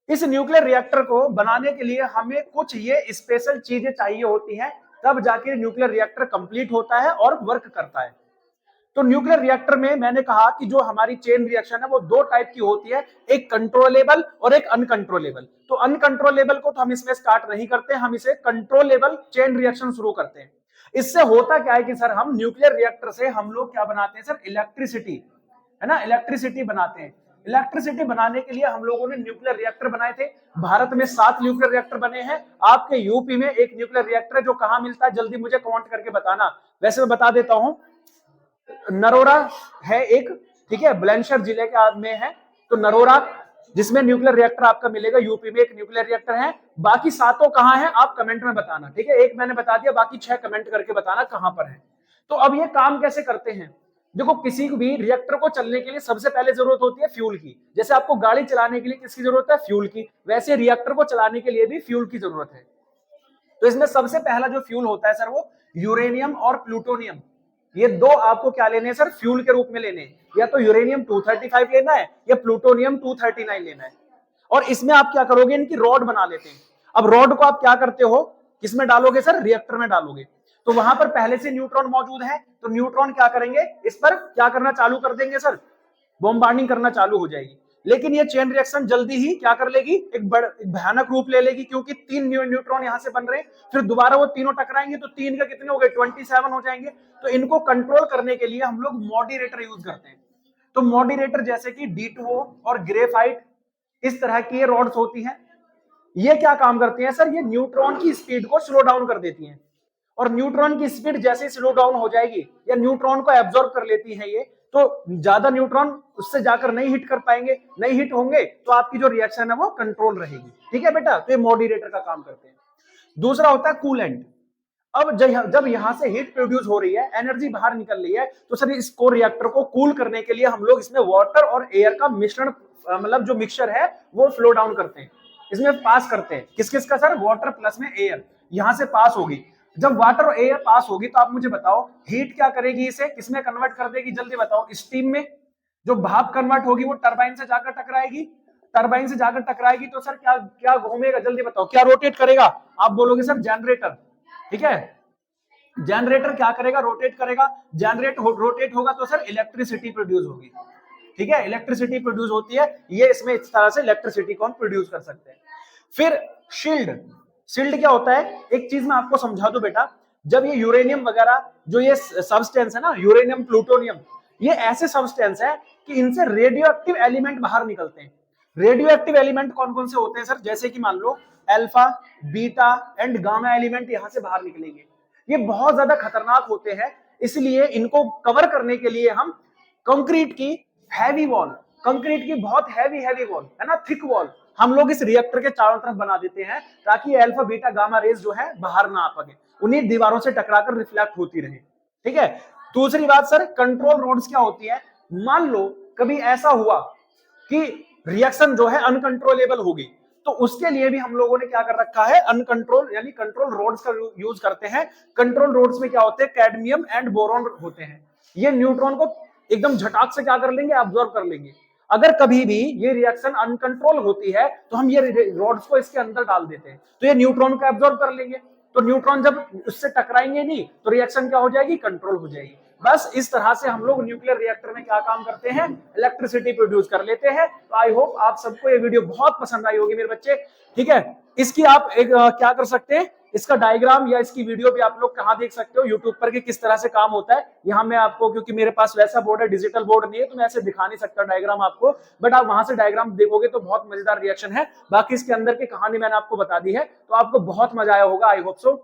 इस न्यूक्लियर रिएक्टर को बनाने के लिए हमें कुछ ये स्पेशल चीजें चाहिए होती हैं, तब जाके न्यूक्लियर रिएक्टर कंप्लीट होता है और वर्क करता है। तो न्यूक्लियर रिएक्टर में मैंने कहा कि जो हमारी चेन रिएक्शन है वो दो टाइप की होती है, एक कंट्रोलेबल और एक अनकंट्रोलेबल। तो अनकंट्रोलेबल को तो हम इसमें स्टार्ट नहीं करते, हम इसे कंट्रोलेबल चेन रिएक्शन शुरू करते हैं। इससे होता क्या है कि सर हम न्यूक्लियर रिएक्टर से हम लोग क्या बनाते हैं सर, इलेक्ट्रिसिटी, है ना, इलेक्ट्रिसिटी बनाते हैं। इलेक्ट्रिसिटी बनाने के लिए हम लोगों ने न्यूक्लियर रिएक्टर बनाए थे। भारत में 7 न्यूक्लियर रिएक्टर बने हैं। आपके यूपी में एक न्यूक्लियर रिएक्टर है जो कहां मिलता है, जल्दी मुझे कमेंट करके बताना। वैसे मैं बता देता हूं, नरोरा है एक, ठीक है, बुलंदशहर जिले के में है, तो नरोरा जिसमें न्यूक्लियर रिएक्टर आपका मिलेगा, यूपी में एक न्यूक्लियर रिएक्टर है। बाकी सातों कहां हैं आप कमेंट में बताना, ठीक है, एक मैंने बता दिया, बाकी 6 कमेंट करके बताना कहां पर है। तो अब ये काम कैसे करते हैं, देखो किसी भी रिएक्टर को चलने के लिए सबसे पहले जरूरत होती है फ्यूल की। जैसे आपको गाड़ी चलाने के लिए किसकी जरूरत है, फ्यूल की, वैसे रिएक्टर को चलाने के लिए भी फ्यूल की जरूरत है। तो इसमें सबसे पहला जो फ्यूल होता है सर वो यूरेनियम और प्लूटोनियम, ये दो आपको क्या लेने हैं सर, फ्यूल के रूप में लेने हैं। या तो यूरेनियम 235 लेना है या प्लूटोनियम 239 लेना है। और इसमें आप क्या करोगे, इनकी रॉड बना लेते हैं। अब रॉड को आप क्या करते हो, किसमें डालोगे सर, रिएक्टर में डालोगे। तो वहां पर पहले से न्यूट्रॉन मौजूद है, तो न्यूट्रॉन क्या करेंगे, इस पर क्या करना चालू कर देंगे सर, बॉम्बार्डिंग करना चालू हो जाएगी। लेकिन ये चेन रिएक्शन जल्दी ही क्या कर लेगी, एक भयानक रूप ले लेगी, क्योंकि 3 न्यूट्रॉन यहां से बन रहे हैं, फिर दोबारा वो तीनों टकराएंगे, तो 3 का कितने हो गए, 27 हो जाएंगे। तो इनको कंट्रोल करने के लिए हम लोग मॉडरेटर यूज करते हैं। तो मॉडरेटर जैसे कि D2O और ग्रेफाइट, इस तरह की ये रॉड्स होती हैं। ये क्या काम करती हैं सर, ये न्यूट्रॉन की स्पीड को स्लो डाउन कर देती हैं। और न्यूट्रॉन की स्पीड जैसे स्लो डाउन हो जाएगी या न्यूट्रॉन को एब्जॉर्ब कर लेती है ये, तो ज्यादा न्यूट्रॉन उससे जाकर नहीं हिट कर पाएंगे, नहीं हिट होंगे, तो आपकी जो रिएक्शन है वो कंट्रोल रहेगी। ठीक है बेटा, तो ये मॉडरेटर का काम करते हैं। दूसरा होता है कूलेंट। अब जब यहां से हीट प्रोड्यूस हो रही है, एनर्जी बाहर निकल रही है, तो सर इसको रिएक्टर को कूल करने के लिए हम लोग इसमें वाटर और एयर का मिश्रण, मतलब जो मिक्सचर है वो फ्लो डाउन करते हैं, इसमें पास करते हैं। किस किस का सर, वाटर प्लस में एयर, यहां से पास होगी। जब वाटर और एयर पास होगी तो आप मुझे बताओ हीट क्या करेगी, इसे किसमें कन्वर्ट कर देगी, जल्दी बताओ, स्टीम में। जो भाप कन्वर्ट होगी वो टरबाइन से जाकर टकराएगी, टरबाइन से जाकर टकराएगी तो सर क्या क्या घूमेगा, जल्दी बताओ, क्या रोटेट करेगा, आप बोलोगे सर जनरेटर। ठीक है, जनरेटर क्या करेगा, रोटेट करेगा। जनरेट रोटेट होगा तो सर इलेक्ट्रिसिटी प्रोड्यूस होगी। ठीक है, इलेक्ट्रिसिटी प्रोड्यूस होती है, ये इसमें इस तरह से इलेक्ट्रिसिटी को हम प्रोड्यूस कर सकते हैं। फिर शील्ड, शील्ड क्या होता है, एक चीज मैं आपको समझा दूं बेटा, जब ये यूरेनियम वगैरह जो ये सब्सटेंस है ना, यूरेनियम प्लूटोनियम, ये ऐसे सब्सटेंस है कि इनसे रेडियो एक्टिव एलिमेंट बाहर निकलते हैं। रेडियो एक्टिव एलिमेंट कौन कौन से होते हैं सर, जैसे कि मान लो alpha, beta and gamma element यहां से बाहर निकलेंगे। ये बहुत ज्यादा खतरनाक होते हैं, इसलिए इनको कवर करने के लिए हम कंक्रीट की हैवी वॉल, कंक्रीट की बहुत हैवी वॉल है ना, थिक वॉल, हम लोग इस रिएक्टर के चारों तरफ बना देते हैं, ताकि अल्फा बीटा गामा रेज जो है बाहर ना आ पाए, उन्हीं दीवारों से टकराकर रिफ्लेक्ट होती रहे। ठीक है, दूसरी बात सर, कंट्रोल रोड्स क्या होती है, मान लो कभी ऐसा हुआ कि रिएक्शन जो है अनकंट्रोलेबल होगी, तो उसके लिए भी हम लोगों ने क्या कर रखा है, अनकंट्रोल यानी कंट्रोल रोड्स का यूज करते हैं। कंट्रोल रोड्स में क्या होते हैं, कैडमियम एंड बोरॉन होते हैं। ये न्यूट्रॉन को एकदम झटाक से क्या कर लेंगे, अब्सॉर्ब कर लेंगे। अगर कभी भी ये रिएक्शन अनकंट्रोल होती है तो हम ये रॉड्स को इसके अंदर डाल देते हैं, तो ये न्यूट्रॉन को एब्सॉर्ब कर लेंगे। तो न्यूट्रॉन जब उससे टकराएंगे नहीं तो रिएक्शन क्या हो जाएगी, कंट्रोल हो जाएगी। बस इस तरह से हम लोग न्यूक्लियर रिएक्टर में क्या काम करते हैं, इलेक्ट्रिसिटी प्रोड्यूस कर लेते हैं। तो आई होप आप सबको ये वीडियो बहुत पसंद आई होगी मेरे बच्चे। ठीक है, इसकी आप एक क्या कर सकते हैं, इसका डायग्राम या इसकी वीडियो भी आप लोग कहां देख सकते हो, यूट्यूब पर, कि किस तरह से काम होता है। यहाँ मैं आपको, क्योंकि मेरे पास वैसा बोर्ड है, डिजिटल बोर्ड नहीं है, तो मैं ऐसे दिखा नहीं सकता डायग्राम आपको, बट आप वहां से डायग्राम देखोगे तो बहुत मजेदार रिएक्शन है। बाकी इसके अंदर की कहानी मैंने आपको बता दी है, तो आपको बहुत मजा आया होगा, आई होप सो।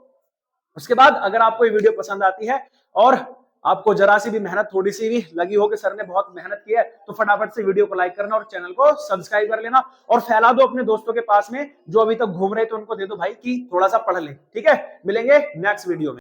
उसके बाद अगर आपको ये वीडियो पसंद आती है और आपको जरा सी भी मेहनत थोड़ी सी भी लगी हो कि सर ने बहुत मेहनत की है, तो फटाफट से वीडियो को लाइक करना और चैनल को सब्सक्राइब कर लेना, और फैला दो अपने दोस्तों के पास में जो अभी तक घूम रहे, तो उनको दे दो भाई कि थोड़ा सा पढ़ ले। ठीक है, मिलेंगे नेक्स्ट वीडियो में।